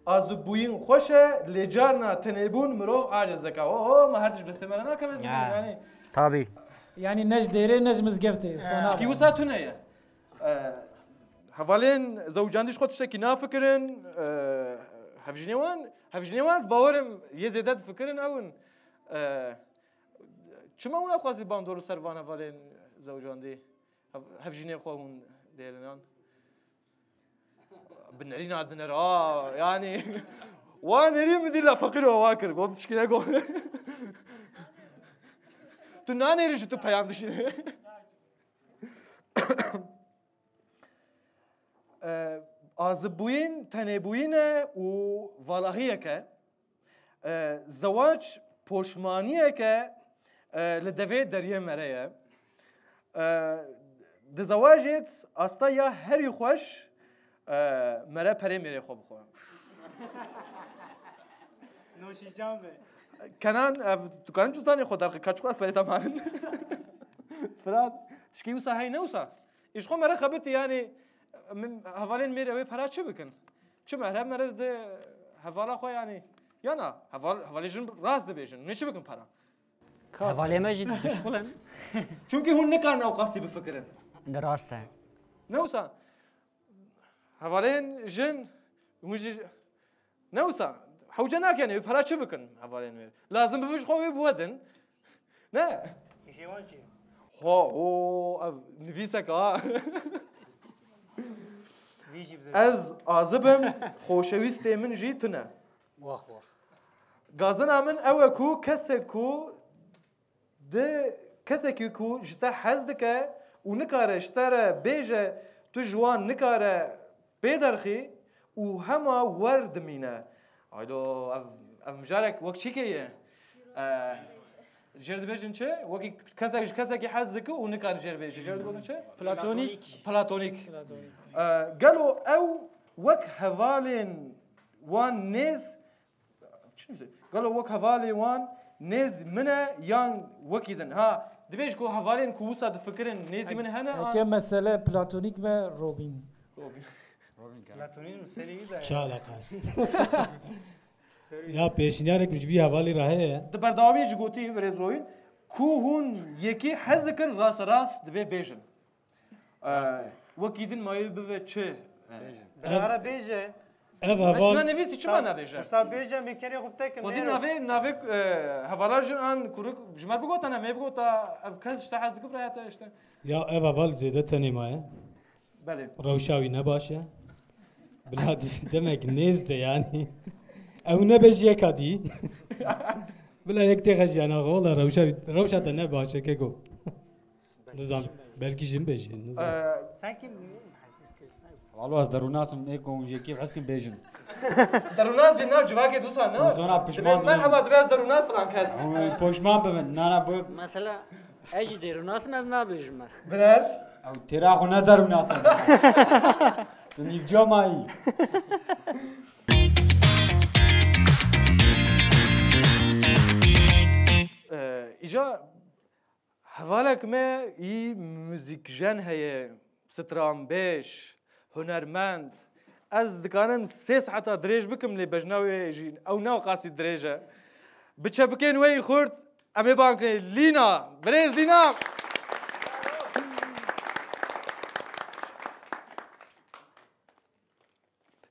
عازبوین خوشه لجارنا تنبون مرو عاجز زکا ما هرتش بس مرنا كم يعني طبي يعني نج ديري نج مزقفتي شكي وساتنا يا حوالين زوجانديش خودش کی نافکرن هفجنیوان باورم یه زیادت فکرن اون چما اون خواستی بام دور سروان حوالين زوجاندی هفجنی خوون دیلنان بنرين عندنا يعني وانا ريم دي لا فقير وواكر قوم مشكله قوم تناني ريش تو بيام دشي عازبوين تنبوين و والهيك زواج پوشمانیه که لدفع دريه مريه دزواجت استا یا هری خوش مره پره میره خوب خواه نوشی جامه کنان تو کنان جوزانی خود در کچکو از پره تمام فراد تشکی وسا هی نوسا ایش خو مره خبت یعنی حوالین میره و پره چه بکن چه مره مره ده حوالا خو یعنی یا نه حوالی جن راست بیشن نه چه بکن پره حواله ما جد دشخلن چون که هون نکارن اوقاسی بفکرن دراسته نوسا حوالين جن ومجي نوسا حوجناك يعني بحرا شو بكن حوالين مير لازم بفش خوي بودن لا میشه وانچی هو نفيسك ویجی بزن از عازبم خوشويستي من جيتنا واخ واخ غازنا من اوكو كسكو ده كسكو جتا حزدك ونكاره اشترى بيجه تجوان نكاره بيدرخي وهما ورد مينا هايدو مجالك وقت شيكيه جرد بيجن چه وقت كسك حزدك ونكاره جرد بيجه جرد بيجن چه بلاتونيك قالوا او وك هفالين وان نيز قالوا وك هفالي وان نيز منا يان وكيدن ها دبيش كو هفالين كوسا تفكرن نيزي من هنا که مسئله پلاتونیک و روبین پلاتونیزم سری ده چه علاقه است یا پیشنیارک مجبی حوالی راهه دبردامی جگوتی برزوین کو هون یکی حزکن راس دبی بیجن وكيدن ما يبغى چه داره بیجه اف ما حوال نویسی چه من نبیجه اصلا بیجه میکنی خوب تکن وزين نافي هفالاجن ان كورك جمال بقول انا ما بقول كاز اشتا حزك برايته اشتا یا اف حوال زیده تنیمایه بله روشاوی نباشه بلاد دمک نیزده یعنی او نبش یکادی بلا یک تیخش یعنی غولا روشا ده نباشه که گو نظام بلکی جن بجی سانکی والله از دروناسم ایک اونجا کیف حسکن بیجن دروناز جناب جواكي دوسا نا زونا پشمان مرحبا دراز دروناز فرانكاس پشمان ببن نه بو مثلا اجي دروناس از نابیجم بلر او تیرا خو نه دروناسم تو نیف جامایی اجا حوالك ما ي موزيك جن هي سترام بيش هنرمند از دکانم 3 ساعت دریج بکم لی بجناوی جین او نو قاسی دریجه بچبکین وی خورد امی بانک لینا بریز لینا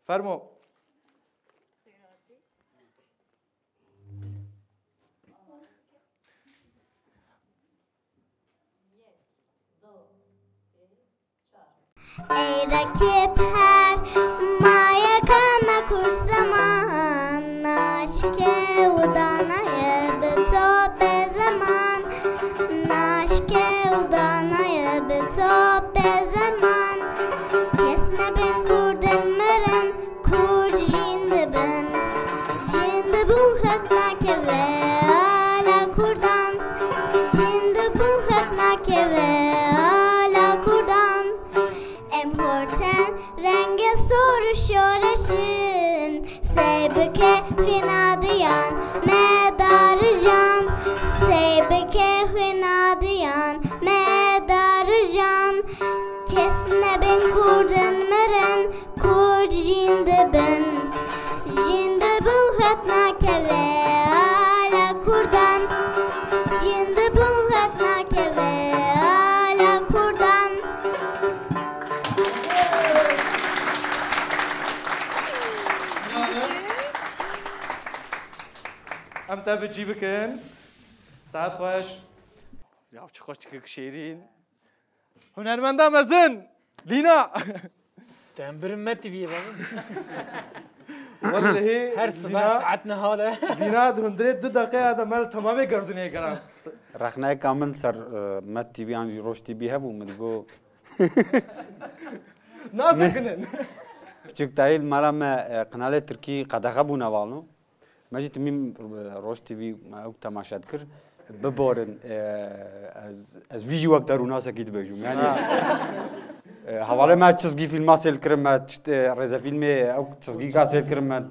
فرمو ای رکیب هر مایه کم کور زمان ناشکه و دانه به تو به زمان ناشکه و دانه به تو به زمان کس نبین کردن مرن کور جینده بن جینده بو خد نکه و آلا کردن جینده بو خد نکه و آلا کردن رنگ سور شورشین سیبکه خنادیان مدار جان سیبکه خنادیان مدار جان کس نبین کردن مرن کرد جینده بن جینده بون خطنا که و آلا کردن جینده بون خطنا که و آلا کردن ام تا بجی بکن ساعت خوش یا چه خوش که شیرین هنرمنده مزن لینا تنبرم ما تبي والله هر صباح ساعتنا هذا لینا هندرد 2 دقیقه هذا مال تمامی گردنی گران رخنه کامل سر مت تی وی آن روش تی وی هبو مدگو نازکنن küçük değil mara me kanal Türkiye qadağa bu navalno. Majit mim roş TV ma ok tamaşa dikir. ببارن از ویژی وقت در اوناس اکید بجوم یعنی حواله ما چizgi فیلم سیل کردم ما رزا فیلم او چizgi کا سیل کردم ما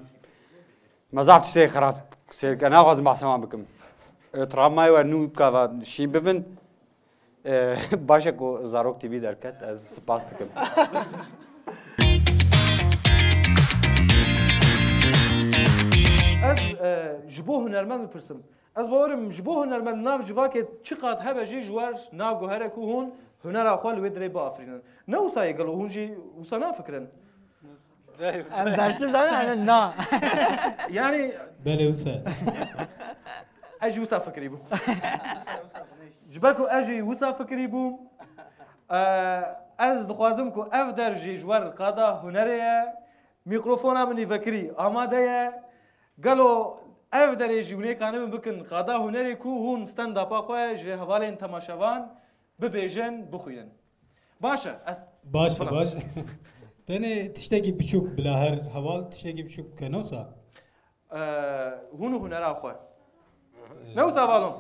مزاف چته خراب سیل کنه آغاز محسما بکم ترامای و نو کا شی ببین باشه کو زاروک تی وی درکت از سپاس دکم از جبو هنرمند بپرسم از باورم جبو هنرمند ناو جوا که چقدر هبه جی جوار ناو گوهره کو هون هنر اخوال وی دری با افرینن نه وسای گلو هون جی وسا نافکرن درس زدن نه یعنی بله وسا اجي وسا فكري بو جبالكو اجي وسا فكري بو از دخوازم کو اف درجي جوار قادا هنريه ميكروفونا مني فكري اماده قالوا اف درجي وني كانم بكن قادا هنري كو هون ستاند اب اخو جي حوالين تماشاوان ببيجن بخوين باشا باش تاني تشتكي بشوك بلا هر حوال تشتكي بشوك كنوسا هون هنر اخو نوسا بالون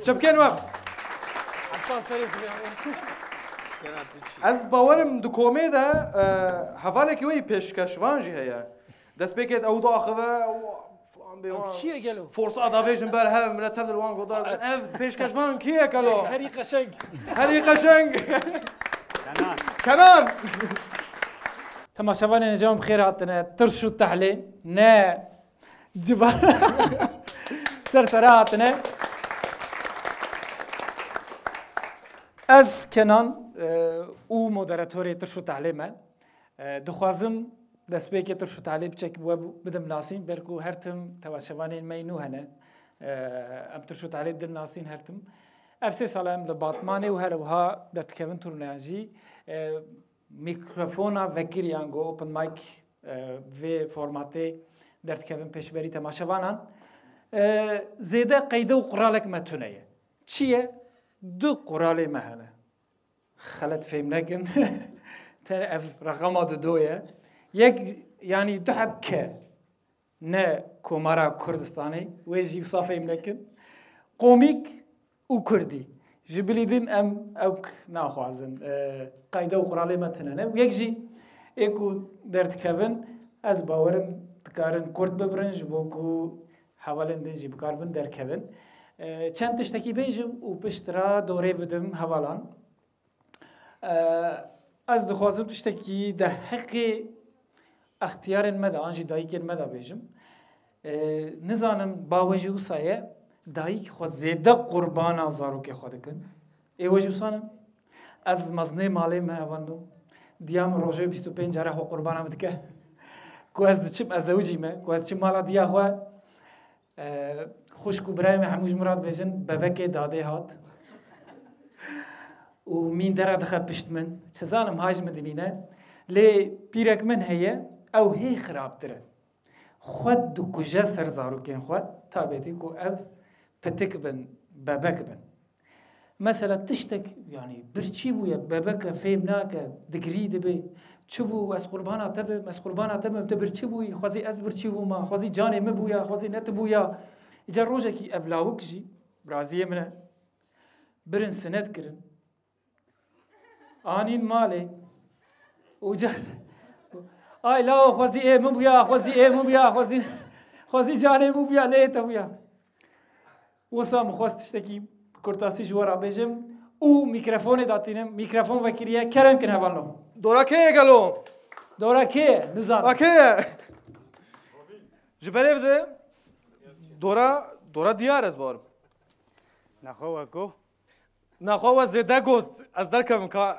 شبكين واب از باورم دو کومیدا حواله کی وی پیشکشوان جی هيا دست بکت او داخله کیه گلو فرصه داویجن بر هم مرتب الوان گودار اف پیشکشوان کیه کلو هری قشنگ کنان تماشاوان نجام بخير هاتنا ترشو التحليل نا جبال سرسرة هاتنا از کنان او مودراتوری ترشو تعلیم دخوازم دست به که ترشو تعلیم چک بدم ناسین برکو هرتم تواشوانین مینو هنه ام ترشو تعلیم دل ناسین هرتم افسه سالم لباطمانه و هروها دت کمن تورناجی میکروفونا وکریانگو اوپن مایک و فرماته درت کمن پیشبری تماشاوانان زیده قیده و قرالک متونه چیه؟ دو قراله مهنه خلت فهم نکن تر رقم دویه یک یعنی دو حب که نه کومارا کردستانی ویجی صافیم نکن قومیک و کردی جبلیدین ام اوک ناخوازن قاعده و قراله متنه و یک جی اکو درد کبن از باورم تکارن کرد ببرنج بوکو حوالنده جی بکاربن در کبن چند تشتکی بیجم و پشترا دوره بدم حوالان از دخوازم تشتکی در حق اختیار مدا آنجی دایک مدا بیجم نزانم باوجی وسایه دایک خود زیده قربان آزارو که خود کن ایوجی وسانم از مزنه مالی مهواندو دیام روزه 25 جاره خو قربانم دکه کو از دچم از زوجی ما کو از چم مالا دیا خو خوش کو برای محمود مراد بیجن ببکه داده هات و مين درا دخل بشت من تزانم هاج مدمينه لي بيرك من هي او هي خراب ترى خد دو كجا سرزارو كين خد تابتي كو اف بتك بن بابك بن مثلا تشتك يعني برشي بويا بابك فهمناك دقري دبي چبو از قربانا تب از قربانا تب تبرچي بوي خوزي از برچي بوما خوزي جاني مبويا خوزي نت بويا اجا روجكي ابلاوك جي برازيه من برن سند كرن آنین ماله وجا آی لا خوزی ای مبیا خوزی ای مبیا خوزی جانه مبیا لیت مبیا وسام خواستشتکی کرتاسی جوارا بجم او میکروفون داتینم میکروفون وکریه کرم کنه والو دورا که گلو دورا که نزان اوکی جبريف ده دورا دیار از بار نخوا کو نخوا زده گفت از درکم که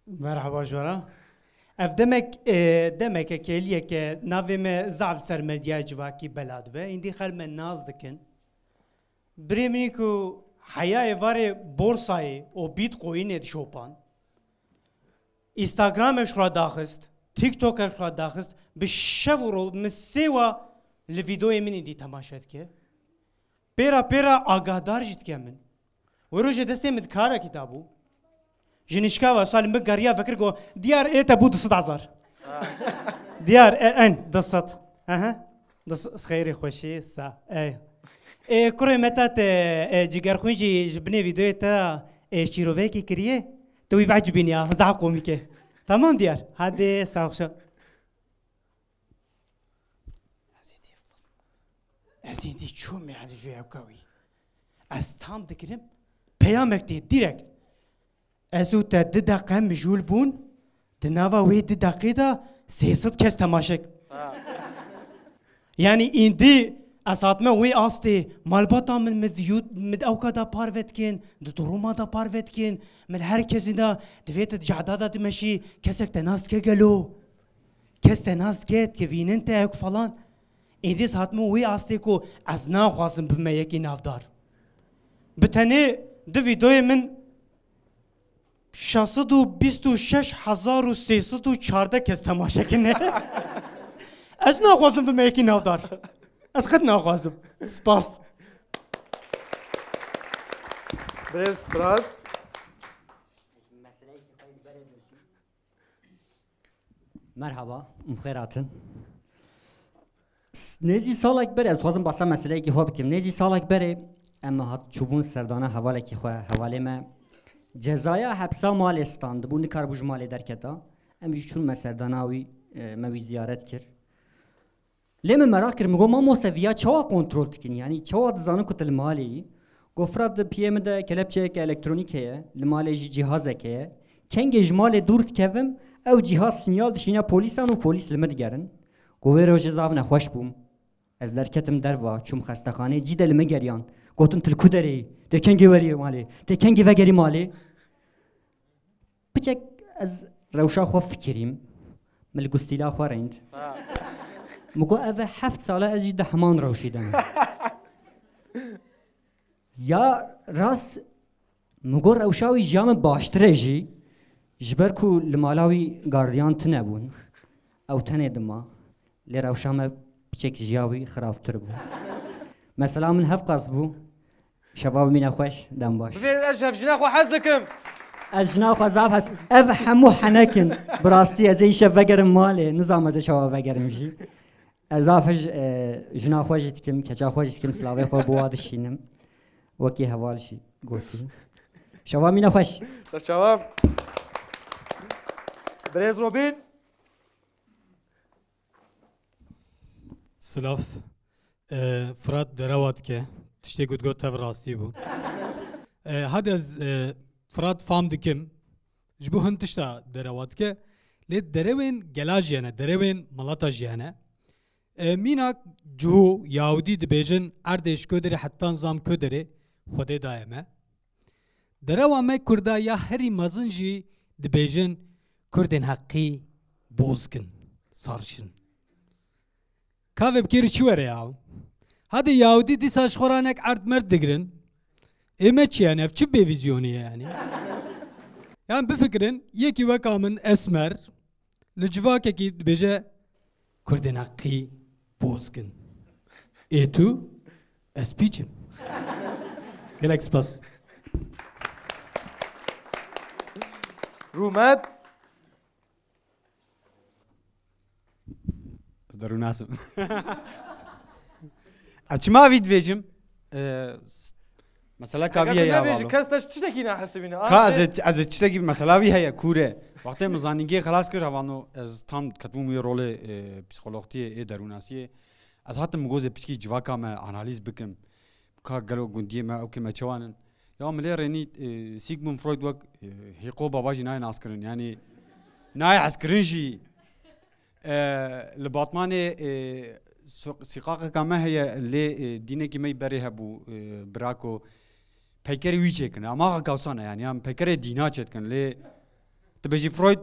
مرحبا جورا اف دمك كيليه ك نافم زعف سر مديا جواكي بلاد و اندي خل من ناز دكن بريمنيكو حياه واري بورصاي او بيتكوين شوبان انستغرام شرا داخست تيك توك شرا داخست بالشفرو مسوا الفيديو من دي تماشات كي بيرا آگاهدار جد که من وروج دسته مدکاره کتابو جنشکا و سال مگاریا فکر کو دیار ایت بود 10000 دیار این 200 اها 200 خیری خوشی سا ای كره متى جيجر خويجي جبني فيديو تا شيروفيكي كريه توي بعجبني يا زعق قوميكي تمام ديار هذه ساوشا ازيدي شو مي هذا جوي قوي استام دكرم بيامك دي ديريكت ازو تددا قام مجول بون تنافا وي دقيقه سيست كاس تماشك يعني اندي اساتما وي استي مالباتا من مديوت مد اوكادا بارفتكين دروما دا بارفتكين من هركز دا دفيت جعدادا تمشي كسك تناس كجلو كاس تناس كيت كفين انت هيك فلان اندي ساتما وي استيكو ازنا خاصم بما يكي نافدار بتني دو فيديو من 626,314 کس تماشا کنه از نخواستم به میکی نافدار از خود نخواستم سپاس بريز فراد مرحبا مخيراتن نيجي سالك بري از خوازم باسا مسئله که خواه بکیم نيجي سالك بري اما هات چوبون سردانه حواله که خواه حواله ما جزایا حبسا مال استاند بو نکار بوج مال درکتا امجی چون مسرداناوی موی زیارت کر لیم مراک کر مگو ما موسویا چوا کنترل تکن یعنی چوا دزانو کتل مالی گفراد پی ام ده کلبچه که الکترونیکه لمال جهازه که کنگ جمال دور تکوم او جهاز سینیال دشینا پلیسان و پلیس لمد گرن گوه رو جزاو نخوش بوم از درکتم دروا چوم خستخانه جیده لمه گریان گوتن تلکو داری تکنگی وری مالی تکنگی وگری مالی بچک از روشا خو فکریم مل گستیلا خوارند مگو اوه 7 ساله از جی دحمان روشیدم یا راست مگو روشاوی جام باشتره جی جبر کو لمالاوی گاردیان تنبون او تنه دما لی روشام بچک جیاوی خرابتر بو مثلا من هف قصبو شباب مين خوش دم باش بفير الأجهف جناخ وحزكم الجناخ وزاف هس اف حمو حنكن براستي زي شفقر مالي نظام از شباب فقر مشي ازافج جناخ وجتكم كجا خوجتكم سلاوي خو بوادشينم وكي هوالشي قلتي شباب مين خوش شباب بريز روبين سلاف فراد دروات که تشتی گوت تف راستی بو هاد از فراد فهم دکم جبو هن تشتا دروات که لید دروین گلاج یانه دروین ملاتاج یانه مینا جو یاودی دبیجن اردش کدری حتی نظام کدری خوده دایمه دروا ما کردا یا هری مزنجی دبیجن کردن حقی بوزکن سارشن کاوه بکیری چوره یاو هذا ياودي دي ساش خورانك عرض مرد دقرن ايما چي يعني اف چه بيفيزيوني يعني بفكرن يكي وكا من اسمر لجواكا كي بيجا كردن حقي بوزكن ايتو اسبيچم گلكس بس رومات درو ناسم اچما وید ویجم مثلا کاویه یا والو کاستش تشتکی نه حسبینا از تشتکی مثلا وی هيا کوره وقتی مزانینگی خلاص کر روانو از تام کتبومی رول پسیکولوژی ای دروناسیه از حتی مگوز پسکی جواکا ما انالیز بکم کا گلو گوندی ما او که چوانن یا ملی رنی سیگموند فروید وق هیقو باباجی نای ناسکرین یعنی نای عسکرینجی لباطمان سقاقة كما هي اللي دينك ما يبريها بو براكو بيكري ويجي كن أما قاوسانا يعني أم بيكري دينات كن لي تبجي فرويد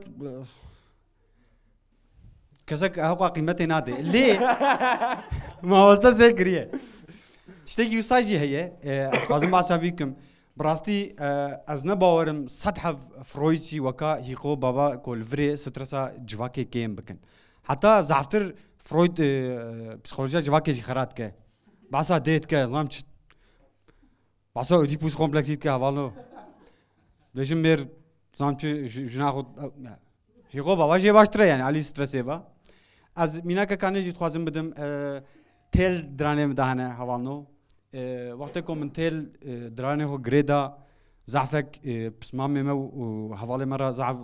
كذا هو قيمته نادي ليه ما وصلت ذكريه تشتكي يساجي هي لازم أسابيكم براستي أزنا باورم سطح فرويدي وكا هيقو بابا كل فري سترسا جواكي كيم بكن حتى زعفتر فرويد بسيكولوژیا جواكي خرات که باسا ديت که زام باسا اوديبوس كومبلكسيت که حوالو بيجم مير زام جناخو هيقو بابا جي باشتره يعني علي سترسي با از مینا که کانه جی خوازم بدم تل درانه مدهنه حوالو وقتكم من تيل دراني هو جريدا زعفك بسمامي مو وحوالي مرة زعف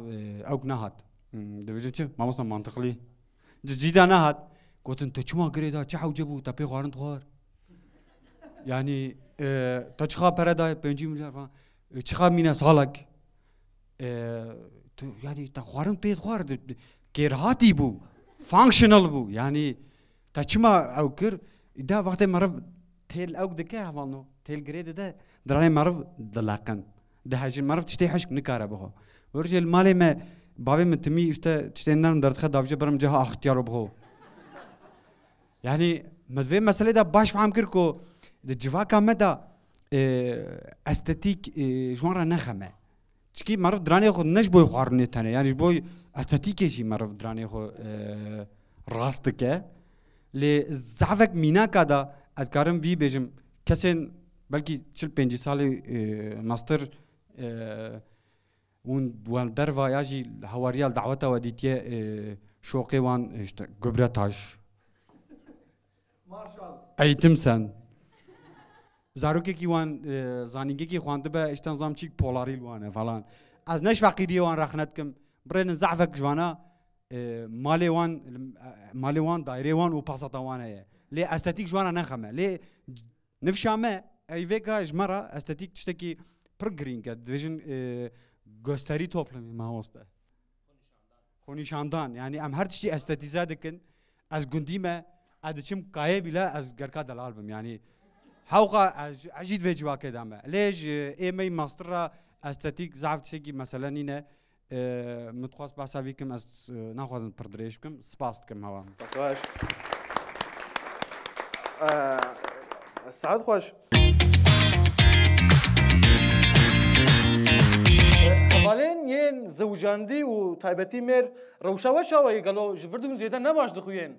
أوك نهات دبيجن شو ما مصنع منطقي جديدا نهات قلت انت شو ما جريدا شو حوجبو تبي غارن تغار يعني تشخا بردا 5 مليار فان تشخا مينا سالك يعني تغارن بيت غار كيرهاتي بو فانكشنال بو يعني تشما او كر دا وقت مرة تيل اوك دكه حوالنو تيل جريدا ده دراني مرة دلاقن ده هاجي مرة تشتي حشك نكاره بهو ورجل مالي ما بابي من تمي اشتا تشتينان درت خد دافجه برم جها اختيار بهو يعني مدوي مسألة ده باش فهم كركو الجوا كامدا استاتيك جوانرا نخمه تشكي مرة دراني خو نجبوي خوارني تاني يعني بوي استاتيك شي مرة دراني خو راستك لي زعفك مينا كذا أذكرم بي بيجم كسن بلكي شل 5 سالي ماستر وان دروا ياجي هواريال دعوته وديتيه شوقي وان قبرتاج ما شاء الله اي تمسن زاروكي كي وان زانيكي كي خوانده به اشتن زام چيك بولاري وانه فلان از نش فقيدي وان رخنتكم برين زعفك جوانا مالي وان دايري وان وباسطا وانه لي استاتيك جوانا نخمه لي نفشامه اي فيكا جمره استاتيك تشتكي برجرين كد فيجن gösteri toplumu ma hosta. Konuşandan yani am her şey estetize dikin az gündime adçım kaye bile az gerka dalalbım yani havqa acid ve civak edame. Lej emay masterra estetik zaf şey mesela yine mutqas basavikim az naxwazın pırdreşkim spastkim hava. Baş. Saat xoş. حوالين ين زوجاندي وتايبتي مير روشاوة شاوة قالوا جفردكم زيادة نباش دخوين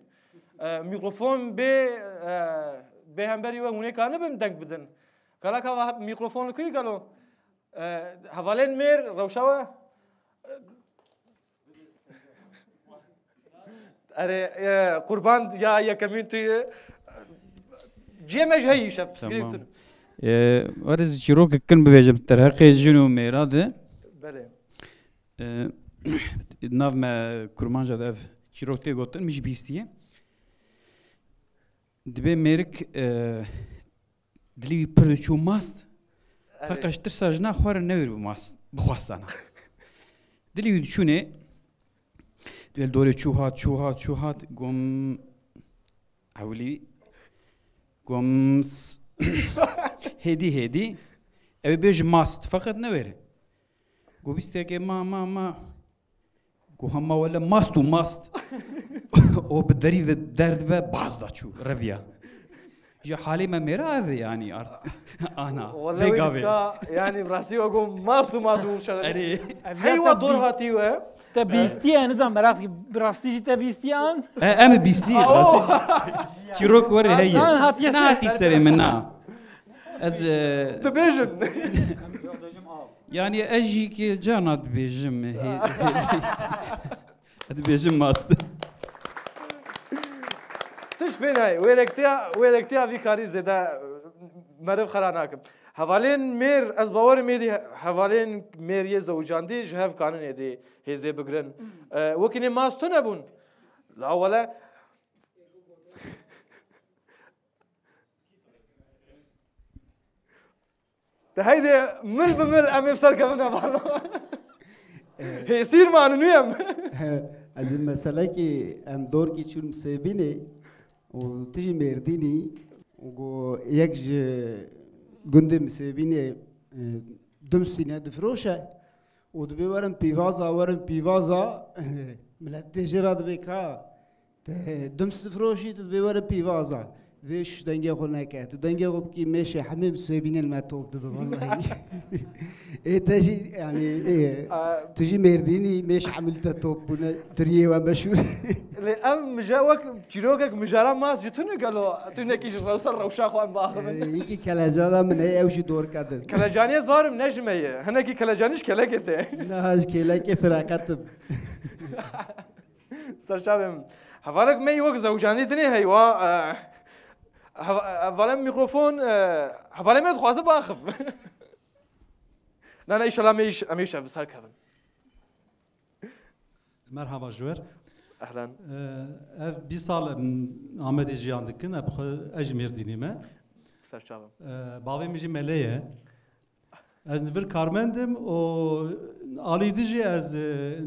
ميكروفون به همبري وهنا كانوا بمدنك بدن قالوا كوا ميكروفون كوي قالوا حوالين مير روشاوة أري قربان يا كمينتي جيم جهي شاف ورز شروك كن بفيجم ترهقي جنو ميراده بله ناف ما كرمانجا داف شروكتي قطن مش بيستيه دبي ميرك دلي برشو ماست فقش ترساجنا خوار نوير بماست بخواستانا دلي شونه دل دوري چوهات قوم حولي قوم هدي ابي بيج ماست فقط نوير قو بيستيكي ما قو هما ولا ماست او بدري درد و باز داشو رفيا جا حالي ما ميرا يعني انا والله يعني براسي اقول ماستو شرط هيوا دور هاتيوه تبيستي نظام مراتي براستي تبيستيان ام بيستي براستي شروك وري هي ناتي سري منا از تبيجن يعني اجي كي جانا تبيجم هي تبيجم ماست تش بين هاي ويركتيا في كاري زدا مرف خراناكم حوالين مير از باور ميدي حوالين مير يزوجاندي جهف كانن يدي هزي بگرن وكني ماستو نبون لا ولا هيدي مل بمل امي بسرك منها بالله هي يصير معنا نيم از المسألة كي ام دور كي تشون مسيبيني وتجي ميرديني وقو يكج قندي مسيبيني دمستيني دفروشة ودبي ورم بيفازا ملات تجرا دبي كا دمست فروشي تدبي ورم بيفازا ويش دنگه خونه که تو دنگه خوب کی میشه همه مسابقین المطلوب دو والله تجي يعني تجي مرديني مش عملت توب تريه ومشهور لأم مجاوك جروكك مجارا ماس جتوني قالوا توني كيش روسر روشا خوان باخذ يجي كلاجانا من هي اوش دور كادر كلاجاني زبارم نجمه هنا كي كلاجانيش كلاك انت ناش كلاك فراقتب سر شابم حفارك مي وقت زوجاني دني هيوا هفالم میکروفون هفالم میاد خواسته باخف نه نه ایشالا میشه بسر کردم مرحبا جوار اهلا 20 سال آمد جیان دکن اب اجمیر دینیمه سرچاوم باوی میجی ملیه از نور کارمندم و عالی دیجی از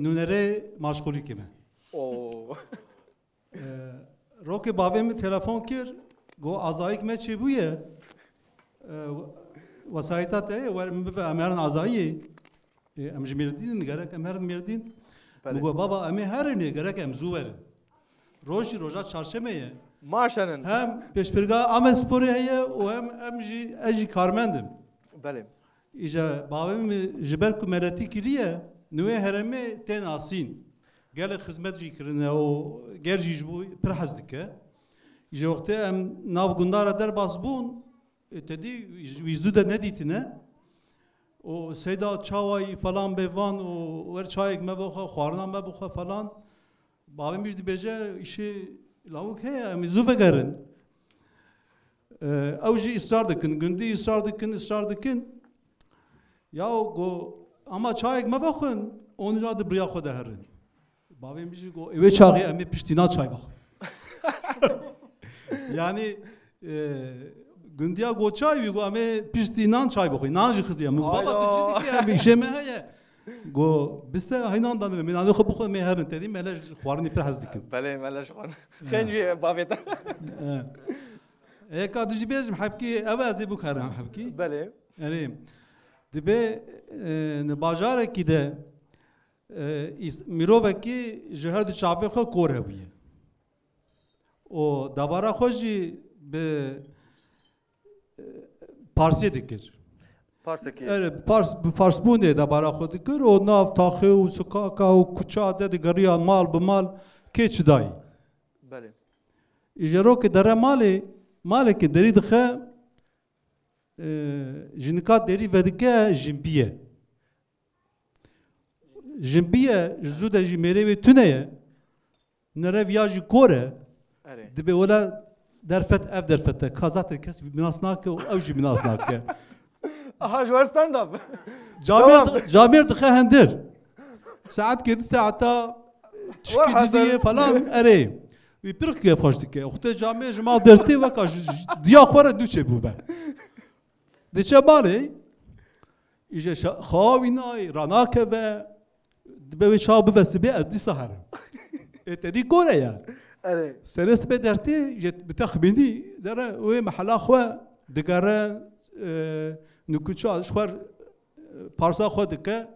نونره مشغولی کمه روک باوی می تلفن کرد گو آزایی که چی بویه وسایتات ورم بفه امرن آزایی ام جمیردین گرک امرن میردین گو بابا امی هرنی گرک ام زوبر روزا چهارشنبه ماشنن هم پیشبرگاه ام سپوری هیه و هم اجی کارمندم بله ایجا باوی جبر کمرتی کلیه نوی هرمه تن آسین گل خدمت جی کرنه و گل جیج بو پر حزدکه ایجا وقتی ام ناو گندار در باز بون تدی ویزو ده ندیتنه و سیدا چاوای فلان بیوان و ور چایک مبخه خوارنا مبخه فلان باوی میجدی بجه ایشی لاوک هی میزو بگرن اوجی اصرار دکن گندی اصرار دکن یا گو اما چایک مبخن اون را د بریا خود هرن باوی میجی گو اوه چاقی امی پشتینا چای بخ یعنی گندیا گو چای وی گو امی پشتینان چای بخوی نانجی خزدیم بابا تجدی که امی شمه هیه گو بسته هینان دانم من آنها خب بخود میهرن تدی ملش خوارنی پر حزدی کن بله ملش خوان خنجی باویتا ایک آدیجی بیشم حبکی اوه ازی بکرم حبکی بله اریم دبی نباجاره کی ده میروه کی جهاد شافی خو کوره بیه و دوباره خوشی به پارسی دکر پارس بونده دوباره خود دکر و ناف تاخه و سکاکا و کچا ده گریا مال به مال کیچ دای بله اجرو که دره مالی که دری دخه جنکات دری ودگه جنبیه زود جمیره و تونه نره ویاجی کوره دبی ولا درفت کازات کس بناس ناکه و اوجی بناس ناکه آها جوار ستاند اب جامیر دخه هندر ساعت که ساعتا تشکی دیه فلان اره وی پرک که فاشتکه وقتی جامیر جمال درتی وکا دیا خوره دوچه بوبه دیچه مالی ایجا خواهی نای راناکه به دبی شاب بفسبی ادی سهرم اتدی کوره یا سرس به درتی جت بتخبینی داره وی محلا خوا دگره نکوچا شوار پارسا خود دکه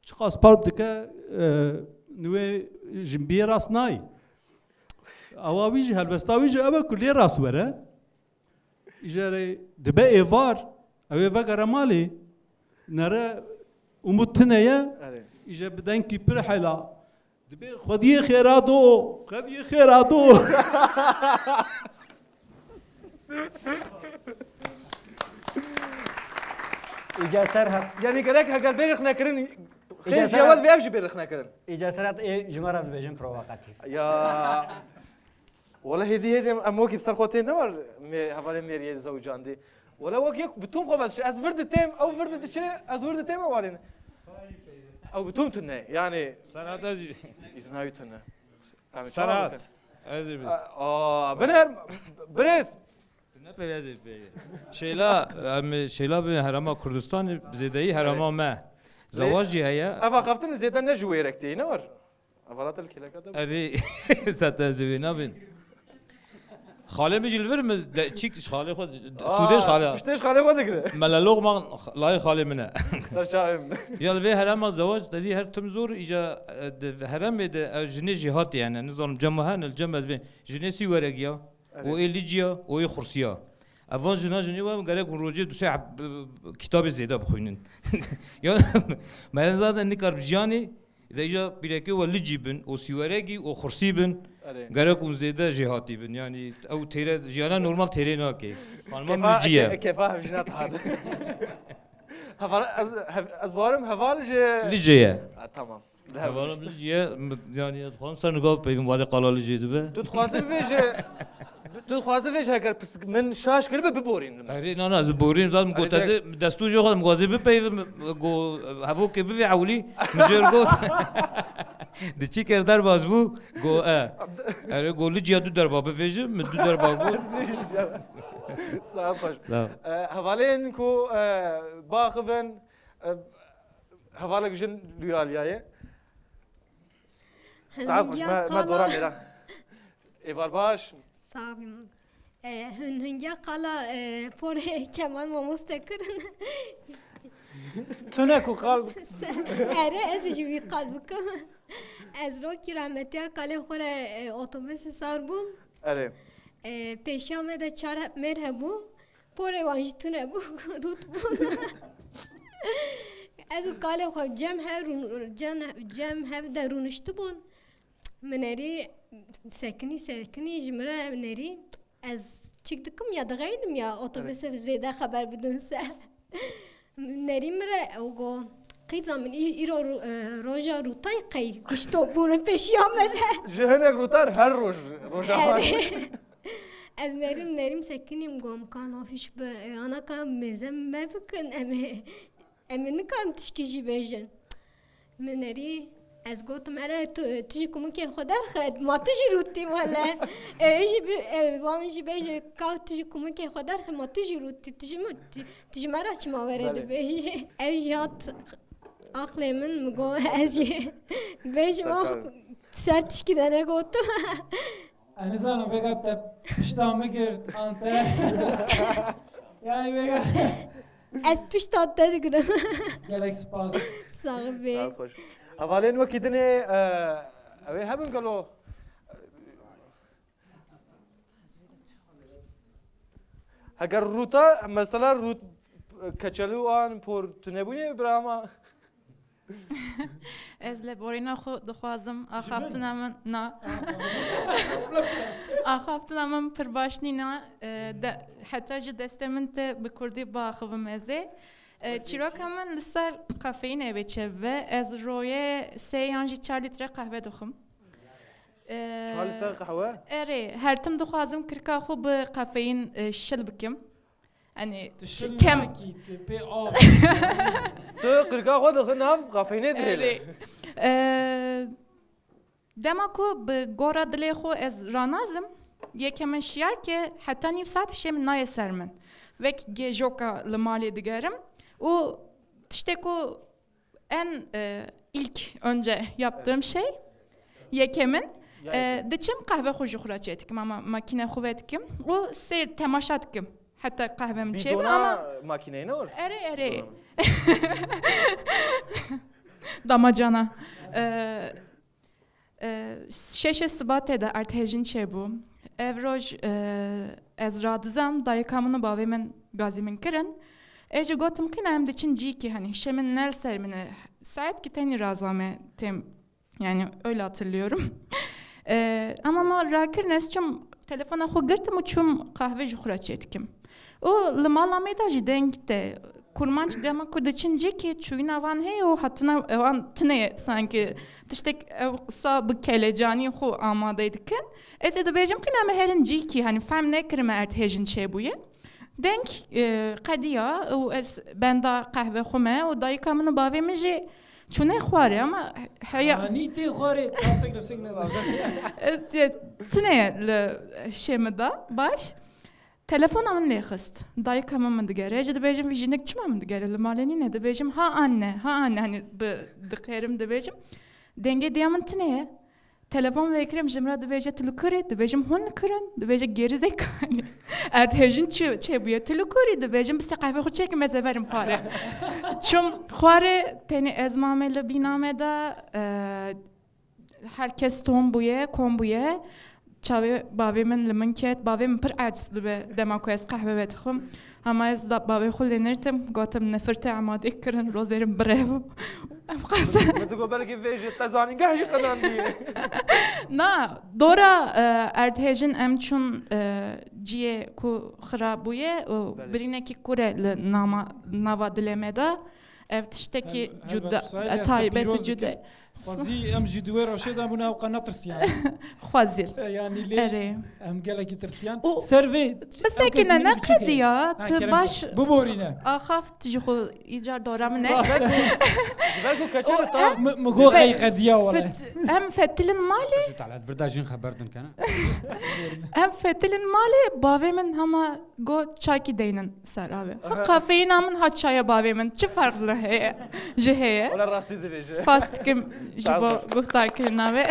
چقاس پارت دکه نوی جنبی راس نای اوابیجی هلبستاویجی اوه کلی راس وره ایجاره دبی ایوار اوه وگره مالی نره اموتنه یا ایجا بدن کی پر حلا دبی خودی خیراتو ایجا سر هم یعنی گرک هگر برخ نکرن خیلی زیاد بیابش برخ نکرن ایجا سرت جمره بجن پرووکاتیو یا والله هدی امو کی بسر خوتي نور حواله ميري زوجان دي ولا وك بتوم خبز از ورد تيم او ورد تشي از ورد تيم اوالين او بتوم تنه يعني سرات يزناوي تنه سرات بنر بريس نه پیوازی شیلا به هرما کردستان زیدایی هرما ما زواجی هیا افا قفتن زیدا نجوی رکتی نور افالات الكلاكات اری ستازوی نبین خاله میجی الورم چیک خاله خود سودش خاله پشتش خاله خود دکره ملالوغ من لای خاله منه سرشایم یال وی هرما زواج تدی هر تمزور ایجا هرم ده جنی جهات يعني نظام جمعهن الجمع جنسي ورقيا وإليجيا وخرسيا أفان جناجني وهم قالك روجي دوسي كتاب زيادة بخوينن يعني ما نزاد إني كاربجاني إذا إجا بيلاكي ولجيبن وسيورقي وخرسيبن قالك زيادة جهاتي بن يعني أو تيرا جيانا نورمال تيرينا كي خانمان مجيا كيف جنات هذا أزبارم هفالج لجيا تمام هفالم لجيا يعني خلاص صار نقول بيم وادي قلال جيد به تتخاصم فيش تو خواسته فيش هكر بس من شاش كلمة ببورين أري أنا از بورين زاد مقول تازه دستور جو خدم قاضي بپی گو هفو که بفی عولی مجر گوت دچی کردار بازبو گو أري گولی جیادو در باب فیجه مدو در بابو صافش هفالين كو باخفن هفالك جن ليالياي صافش ما دورا ميرا ايفار باش صافي هنگیا قالا پر کمان ما مستقرن تونكو قلب اره از جوی قلبکم از رو کی رحمتی قاله خور اتوبوس سار بوم اره پیشام ده چهار مر هبو پر وانج تونه بو روت بود از قاله خو جم هر درونشت بون منری سکنی جمره منری از چیک دکم یا دغیدم یا اتوبوس زیاده خبر بدون سه نری مره اوگو قیزم من ایرو روزا روتای قی کشتو بونه پیشی آمده جهنگ روتار هر روزا از نریم سکنیم گم کان آفیش به آنا کام مزم مفکن امی نکام تشکیجی بیشن من نری از گفتم اله تجی کمون که خدا خد ما تجی روتی ولی وانجی بیش که تجی کمون که خدا خد ما تجی روتی تجی مرا چی ما ورده بیش اوجات آخلی من مگو ازی بیش ما سر تشکی دنه گفتم أنا زانو بقى بشتام مقرد أنت يعني بقى از پشتاد دادگرم گلک سپاس صاحبی أولين وكيدني أبي هبن قالوا هكر روتا مثلا روت كچلو آن پر تنبوني براما از لبورینا خود دخوازم آخافتنا من نه آخافتنا من پر باشنی نه حتی جد دستمن ت بکردی با خوام ازه چرا کمان لسر کافئین ابیچه و از روی 3 لیتر قهوه دخم 4 لیتر قهوه؟ اره هر تم دخوازم کرکا خوب کافئین شل بکم يعني كم تقرقا خود خناف قافينه دريله دماكو بغورا دليخو از رانازم يكمن شيار كي حتى نيف ساعت شي من ناي سرمن وك جي جوكا لمالي دگرم و تشتكو en ilk önce yaptığım şey yekemin دچم قهوه خوش خورات etkim ama makine خوvetkim و سير تماشا etkim حتى قهوه مشيب اما ماكينه نور اري damacana شش سبات ده ارتهجین چه بو evroj از radizam daykamını bavemen gazimin kirin eje gotum ki nem de çinci ki hani şemin nel sermine saat ki teni razame tem yani öyle hatırlıyorum ama ma rakir nesçum telefona xo girtim uçum kahve juxrat etkim o limalame da jidenkte kurmanç dema ku de çinci ki çuyna van he o hatına van tne sanki tiştek sa bu kelecani xo amadeydikin ete de bejim ki nem herin ci ki hani fem ne kirme ertejin şey buye denk qadiya o ben da kahve xume o daykamını bavemiji چونه خواره اما حیا نیتی خواره کاسک نفسک نزار تنه لشمدا باش telefonamın lehist daykamın digere jede bejim vijinek çimamın digere limaleni ne de bejim ha anne hani dıkherim de bejim denge diyamın tine telefon ve ekrem jimra de beje tulukuri de bejim hun kırın de beje gerizekalı ertejin çebuye tulukuri de bejim bir kahve xu çekim mezeverim khare çum khare teni ezmamele binameda herkes tom buye kom buye çavi bavimin limonket bavim per acıslı be demakoyes kahve vetxum ama ez da bavi xullenirtim gotum nefirte amade kırın rozerim brev تقول بالك فيجي تزاني قاعد يقنان دي نا دورا ارتهجن امچون جيه کو خرابويه برينه کی کوره ناما نوا دلمدا ev tiştekî cuda taybet cuda Xwazî em jî duwê roşê da bûne ew netirsiyan. Xwazîl. Yani Erê. lê em gelekî tirsiyan. Servê Bisekine neqediya tu baş biborîne. Axaf ji xwe îcar dora min ne. Migo qediya wala. Em fetilin malê طلعت برداجين خبرتن كان em fetilin malê bavê min hema got çaykî deynin ser avê. Kafeyîna min hat çaya bavê min çi farklı heye ji heye. Ola rastî dibêje. Spas dikim ji bo guhtarkirina wê.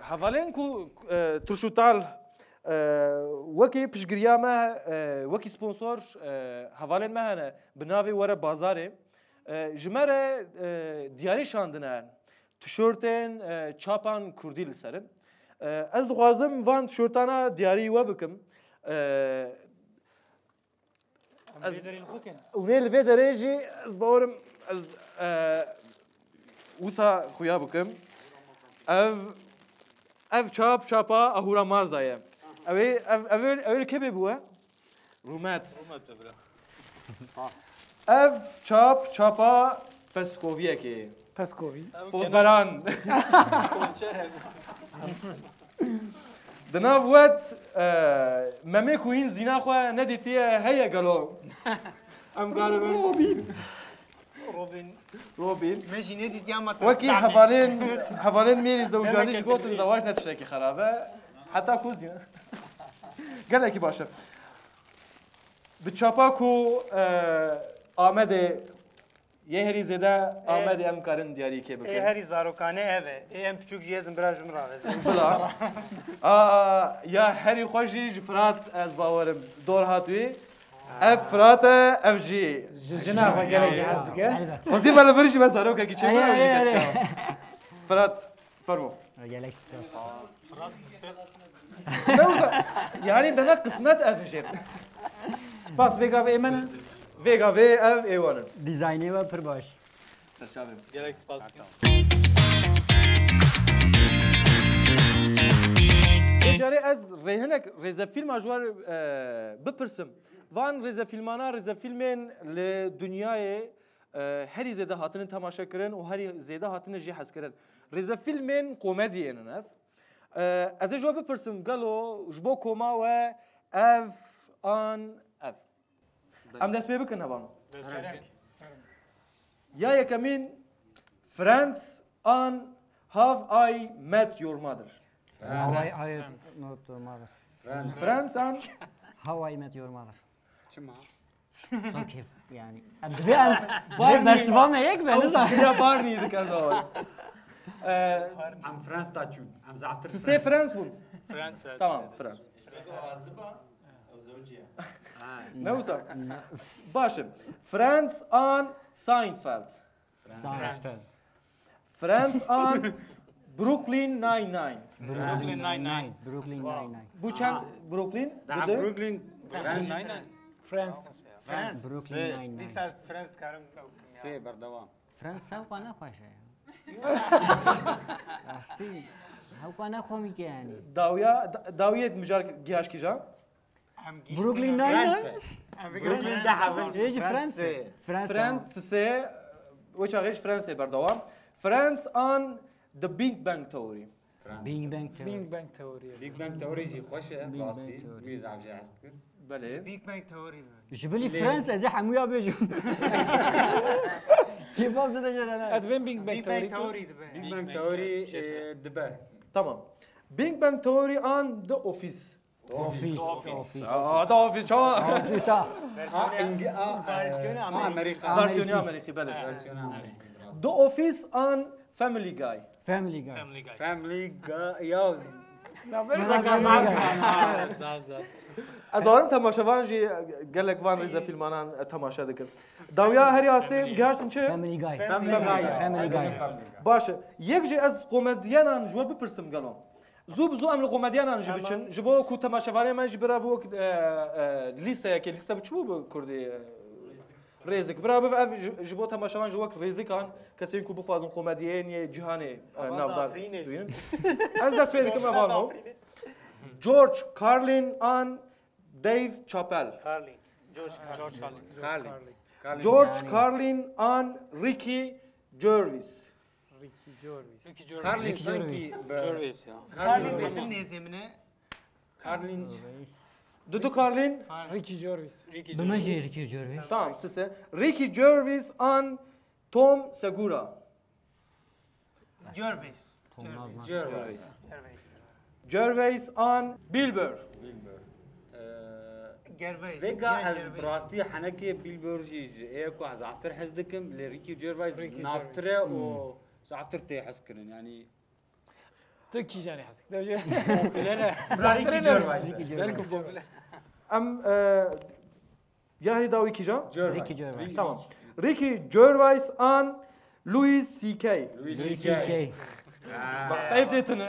Hevalên ku Turşutal wekî piştgiriya me wekî sponsor hevalên me hene bi navê were bazarê ji me re diyarî şandine tişörtên çapan Kurdî li serin. Ez dixwazim van tişörtana diyarî we bikim. Hûnê li vê derê jî ez bawerim ez wisa xuya bikim. Ev çapa ahura Marza ye. Ev li kebê bûye? Rûmet. Ev çapa Peskoviyekê. Peskovî. Pozberan. Di nav wet memê ku hîn zîna xwe nedîtiye heye gelo. Em garibin. Robin. Imagine diyeceğim ama Wekî hevalên mêrî zewcanî ji gotin zewac ne tiştekî xerab e. Heta ku zîna. Gelekî baş e. Bi çapa ku Amedê yê herî zêde Amedê em karin diyarîkê bikin. herî zarokane ev e. Em küçük jî ezim biraj min ravez. Bila. Ya herî xwe jî ji Firat ez bawerim dor hatûyê. Ev Firat e ev jî. Jina xwe gelekî ez dike. Xwezî me li vir jî me zarokekî çêbû ev jî keşke. Firat fermo. Gelek Yani dana kısmet ev jî. Spas vêga vê me ne? Vêga vê ev êwanin. Dîzaynê we pir baş. Serçavê. Gerek spas. Jarê ez rêhinek rêzefîlma ji war bipirsim. Van rêzefîlmana rêzefîlmên li dunyayê herî zêde hatinin temaşe kirin û herî zêde hatine jî hez kirin. Rêzefîlmên komediyên in ev. Ez ê ji we bipirsim gelo ji bo koma we ev an ev. Em dest pê bikin hevan. Ya yekemîn Friends an Have I Met Your Mother? Friends an How I Met Your Mother. Çima? Çok keyif yani. Bersivan heyek ben de zaten. Ya Barney dik az o. Am Frans taçun. Am zaatır. Size Friends bun. Friends. Tamam Friends. Ne olsa? Başım. Friends an Seinfeld. Friends an Brooklyn Nine-Nine. Brooklyn Nine-Nine. Brooklyn Nine-Nine. Bu çan Brooklyn? Brooklyn. Friends. Brooklyn Nine-Nine. Lisa Friends karım. Se berdevam. Friends هم قناه خوشه راستی هم قناه کمیکه یعنی داویت مجال گیاش کی جان بروکلین ناین Brooklyn ده هون. ايش فرانسه وش اغيش فرانسه بردوام فرانس ان ذا بيج بانج توري بيج بانج تئوری بیگ بانگ تئوری جی خوشه راستی میز عجیب است بله Big Bang Theory. جبلي فرنسا زي حمويا بيجو كيف افزد جلاله ادبن بيج بانج Theory بیگ بانگ تئوری دبه tamam بيج بانج توري ان ذا اوفيس اوفيس ذا اوفيس شو اوفيسا versiyonu Amerik'i بله ذا اوفيس ان فاميلي جاي فاميلي جاي یاوز از آن تماشاوان جی گلک وان ریزه فیلمانان تماشا دکن داویا هری آسته گهاشتن چه؟ فاميلي جاي باشه یک جی از کمدینان جواب بپرسم گلام زو امل کمدینان جی بچن جبو کو تماشاوانی من جی برا بو لیسته که لیسته بچو بو کردی ریزک برا بو جبو تماشاوان جواب ریزکان کسی کو بخوازن کمدین یه جهانی نافدار از دست پیدا کم اوانو جورج کارلین آن دیو چاپل جورج كارلين آن ريكي جيرفيس. كارلين سانكي جيرفيس كارلين بيتم نيزمنا كارلين دو كارلين ريكي جيرفيس بمجي ريكي جيرفيس تمام سيسه ريكي جيرفيس آن توم ساغورا. جيرفيس آن بيلبر. فيجا از براسي حنكي بيلبورجي ايكو از افتر حزدكم لريكي جيرفايس نافتره و زعفتر تي حسكرن يعني تكي جاني حسك لا لا ريكي جيرفايس ام ياهي داوي كيجا ريكي جيرفيس تمام ريكي جيرفايس آن لويس سي كي. ايفتن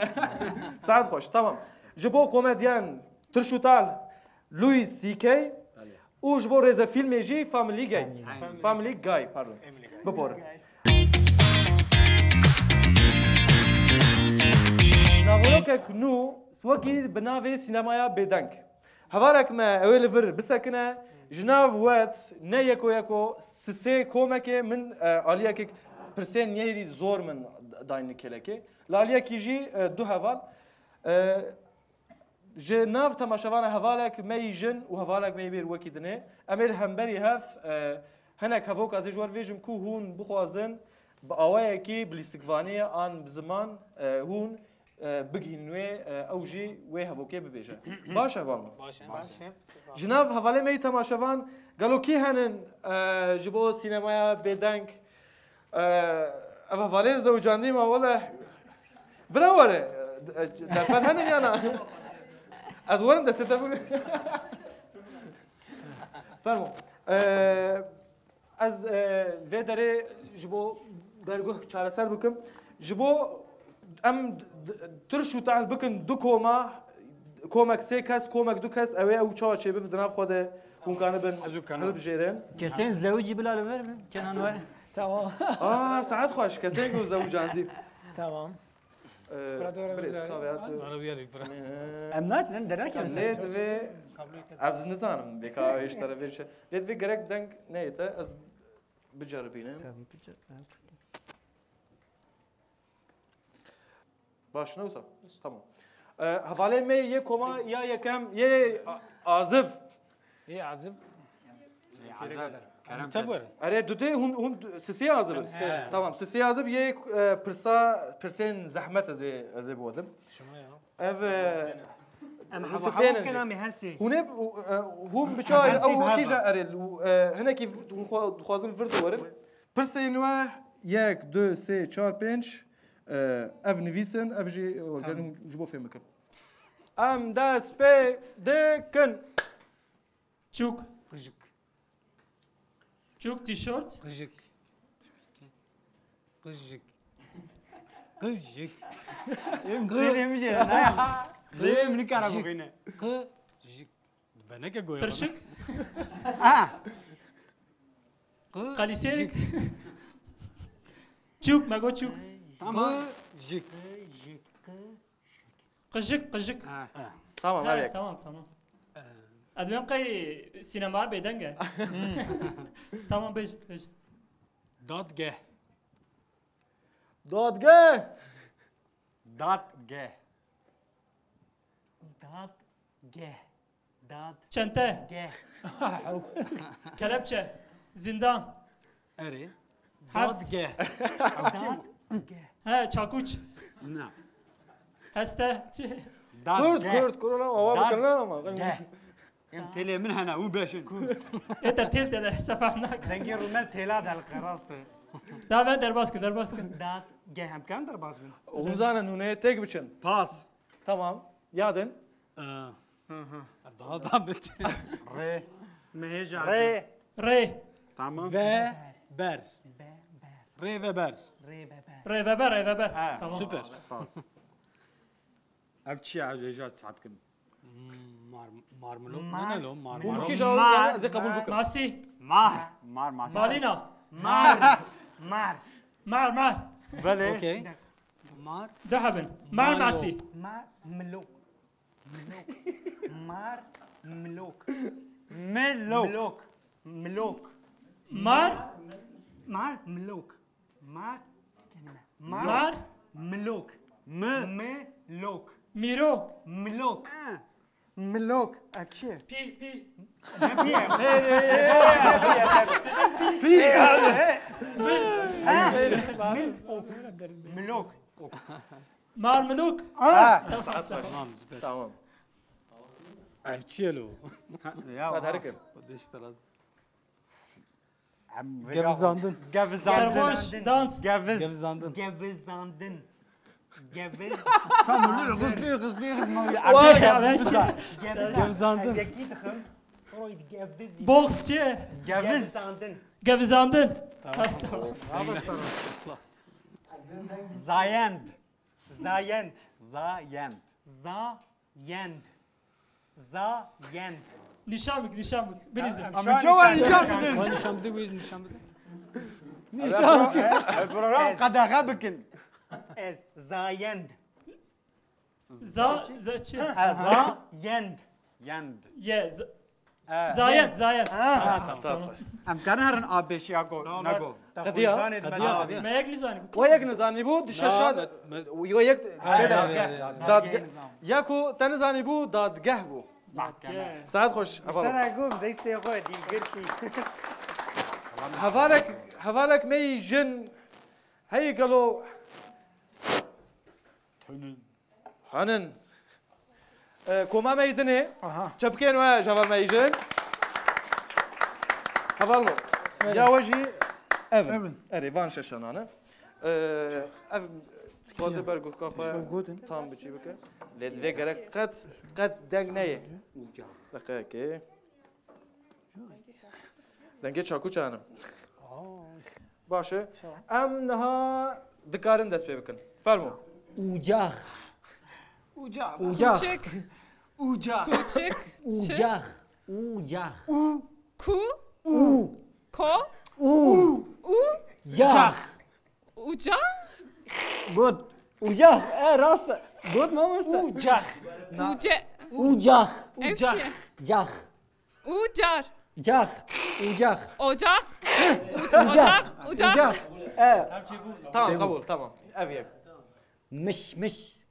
سعد خوش تمام جبو كوميديان ترشوتال لويس سي كي وجبو ريزا فيلم يجي فاميلي جاي فاميلي جاي باردون ببور ناغولوكك نو سوكي بنافي سينمايا بيدانك هذارك ما اويليفر بسكنه جناف وات نيكو يكو سسي كومكي من الياكك برسين يهري زور من داين كيلكي لاليا كيجي دو هفال جناف تماشاوان هفالك ميجن وهفالك ميبير وكي دني امير همبري هف هناك هفوك از جوار فيجم كو هون بخوازن باوايكي بالاستقفانيه ان بزمان هون بگهینوی اوجی و هفوکی ببیجه باشه والله باشه جناف هفاله می تماشاوان قالوا کی هنن جبو سینمایا بدنگ هفاله زوجاندی ما ولا براوره دفن هنن یانا از ورم دسته تبون فرمو از ویدره جبو برگو چهار سر بکم جبو ام ترشو تعال بكن دو كومك سيكاس كومك دوكاس اوي او تشوا شي بفدنا خود كون كان بن بجيرين كسين زوجي بلا لبر كان انواع تمام ساعات خوش كسين كو زوج عندي تمام بريس كافيات عربيه امنات ندرك ليت في عبد نزانم بكا ايش ترى فيش ليت في غريك دنك نيته از بجربينه باش نوصل تمام هفالي مي يكوما يا يكم يا عازب ايه عازب تبر اري دوتي هون سسي عازب تمام سسي عازب يه برسين زحمه زي بودم شنو يا اف ام حوالي كنا مهرسي هون هم بچاي او كيجا اري هنا كيف خوازن فرد ورن برسين وا 1 2 3 4 5 اف نویسن اف جی وگرن جبو فهم کن ام دست به دکن چوک قجک چوک تیشورت قجک قجک قجک قجک میشه نه قجک منی کارا بگینه قجک بنا که گویا ترشک قلیسیک چوک مگو چوک قجك قجك تمام عليك تمام ادمن قي سينما بيدنجه تمام بيج دادگه دادگه دادگه دادگه داد چنته كلبشه زندان اري دادگه ها چاکوچ نه هسته كرد كورونا هو بكلام ام تلي من هنا مو باشن انت تلت ده سفهناك دنگي رومل تيلا دال قراسته دا ben derbas داد جه هم كان درباس من وزانا نونه تك بچن باس تمام يادن ها ضابط ري مهجا ري تمام بر ري وبر ريفبر تمام سوبر ابتشي عجاجات ساعتكم مارملو منالو مارملو كي جاو زي قبول بكره ماسي مار مالينا مار بلي اوكي مار دهبن مار ماسي مار ملوك مار ملوك مار ملوك مار ملوك ملوك ميرو ملوك افشي بي ملوك مار ملوك تمام افشيلو هذا هركن Gevizandın. Sarhoş dans. Gevizandın. Gevizandın. Boksçu. Gevizandın. Zayend. Nişanlık. Bilizim. Ama çok var nişan. Program kadaka bikin. زایند Yend. Zayend. امكان هرن آبش یا گو نگو قديا ما يك نزاني وياك نزاني بو دشاشات وياك داد ياكو تنزاني بو داد قهبو ساعات خوش استنى ديستي اخويا دي قرتي هفالك مي جن هي قالوا حنن كوما ميدني جبكين ويا جبل ميجن هفالو يا وجهي ايفن اري فان ششانانا اف تقوزي برغو كافا تام بچي بك ليد فيغر قد دغنيه دقيقه دنگه چاکو چانم باشه ام نها دکارن دست پی بکن فرمو اوجاخ Uçak. اوجاخ Ku. Ko. جاخ Uca. good اوجاخ راست good ما مست اوجاخ جاخ Ucar. جاخ اوجاخ Ocak. اوجاخ تمام قبول تمام ابيك مش دقيق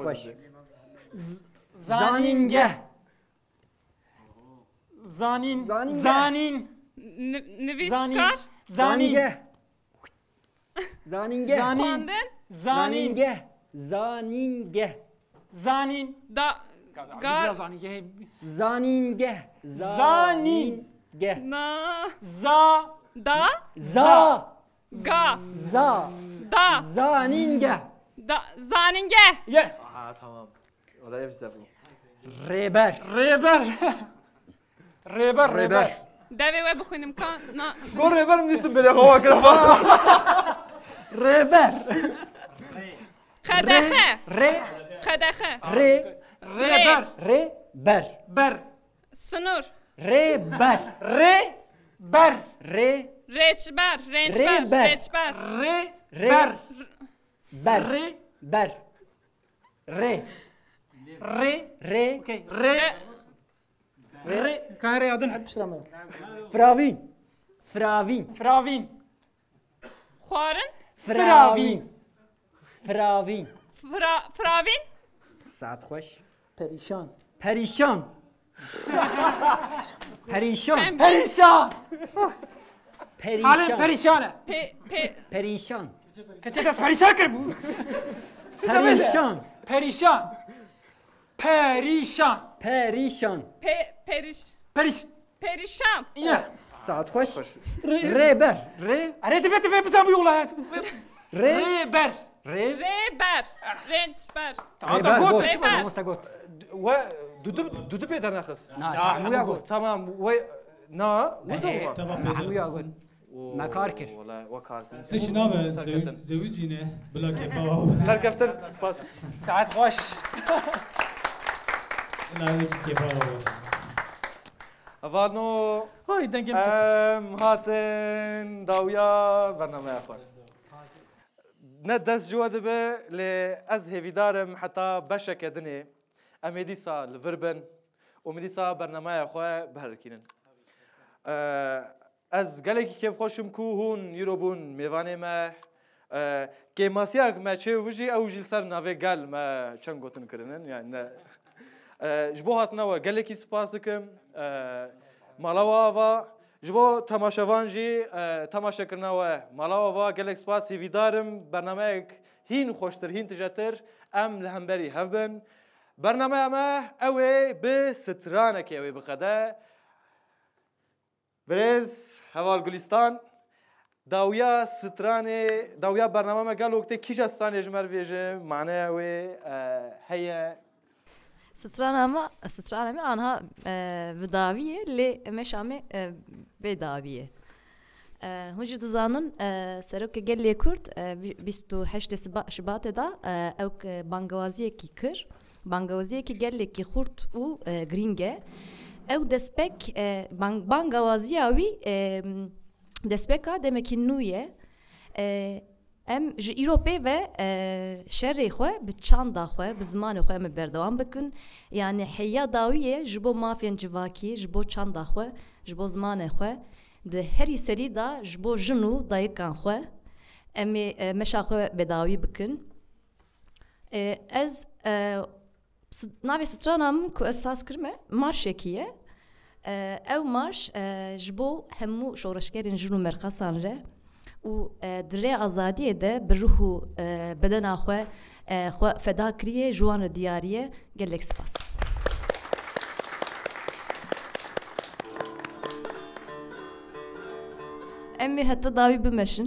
مش زانینگه زانین نویسکار زانینگه da gar زانینگه na za da za ga za da زانینگه zaninge تمام ولا يفزبو ریبر داوی و بخونیم کان نه قول ریبر نیستم بله خواهی کرفا ریبر خدخه ریبر سنور ریبر رنجبر كاري عدن حب شرمه فراوین خوارن فراوین ساعت خوش پریشان پریشان كتشي داس پریشان کرد بود پریشان ساعت خوش ریبر اره تفه بزن بیولا ریبر رنجبر گوت و دو بيدر ناخذ نه گوت تمام و نا وزوما محمویا گوت مکارکر والله وكاركر ايش نامه زوجينه بلا كيف سركفتن سباس ساعت خوش لا كيف افانو هاي دنگم هاتن داویا برنامه اخوان نه دست جوا دبه لی از هیویدارم حتی بشک دنی امیدیسا لوربن امیدیسا برنامه اخوان بهرکینن از گلکی که خوشم کو هون یروبون میوانه ما که ماسیاک ما چه وجی او جل سر ناوی گل ما چند گوتن کردن یعنی جبو هاتنا و گلکی سپاس کم مالاوا و جبو تماشاوان جی تماشا کرنا و مالاوا و گلک سپاس هیویدارم برنامه هین خوشتر هین تجاتر ام لهمبری هفبن برنامه ما اوی به سترانه که اوی بقده برز هوال گلستان داویا سترانه داویا برنامه ما قال وقتی کیش استان یجمر ویژه معنی اوی هیا سترانه ما آنها بداویه لی مشامه بداویه هنچ دزانن سرک گلی کرد 28 شباط دا او بانگوازی کی کر بانگوازی کی گلی کی خورد و گرینگه او دسپک بانگوازی اوی دسپکا دمکی نویه ام جی ایروپی و شری خواه به چند خواه به زمان خواه ام بردوام بکن یعنی حیا داویه جبو مافین جواکی جبو چند خواه جبو زمان خواه ده هری سری دا جبو جنو دایکان خواه ام مشا خواه بداوی بکن از ناوی سترانم کو اساس کرمه مارشکیه او مارش جبو همو شورشگرین جنو مرخصان ره و دره آزادیه ده بروحو بدن آخوه فدا کریه جوان دیاریه گلک سپاس امی حتی داوی بمشن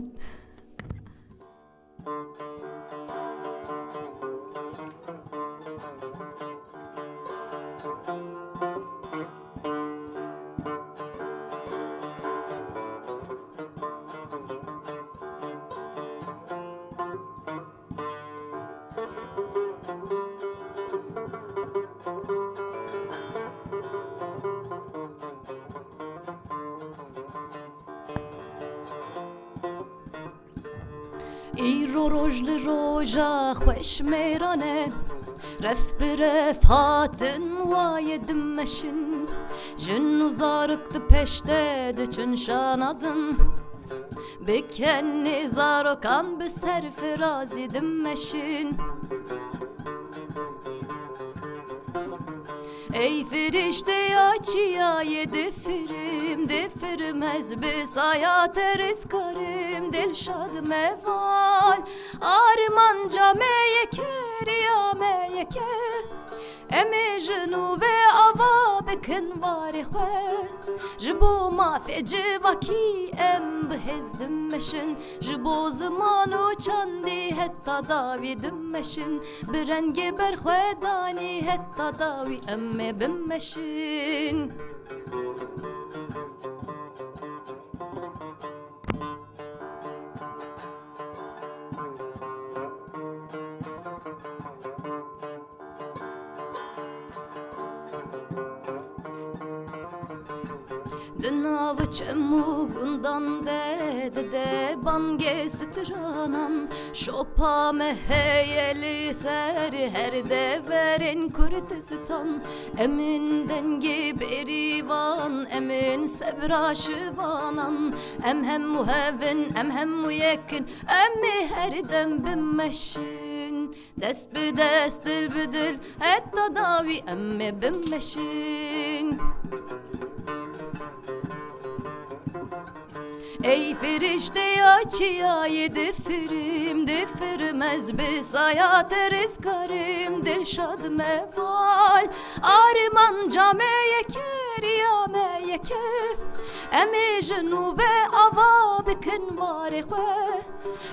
ایرو روژ لروژا خوش میرانه رف برف هاتن وای دمشن جنو زارک ده پشته ده چن شانازن بکنی زارکان به سر فرازی دمشن ای فرشته یا چیای دفرم از بسایات رزکارم دل شاد موال آرمان جامعه کریامه که امی جنوب آوا بکن واری خواه جبو مافی جواکی ام بهز دمشن جبو زمانو چندی حتی داوی دمشن برنگ برخواه دانی حتی داوی ام بمشن Dnav çemu gundan de bange stranan şopa meheyeli seri her deverin Kurdistan emin dengi berivan emin sebraşıvanan hem muhevin hem muyekin emmi her dem bimmeşin dest bi dest dil bidir hatta davi emmi bimmeşin ey ferişte ya çiğayı defirim ez biz hayat rizkarım dilşad meval arman cameye keriyameye ke emi jenu ve ava bikin vare xwe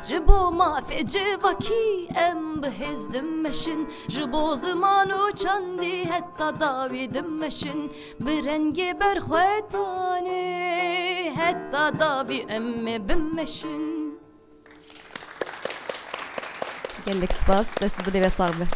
jibo mafi civaki em behezdim meşin jibo zamanu çandi hatta davidim meşin birengi berxwetani hatta davi emmi bimmeşin. Gellik spas, teşekkür ederim.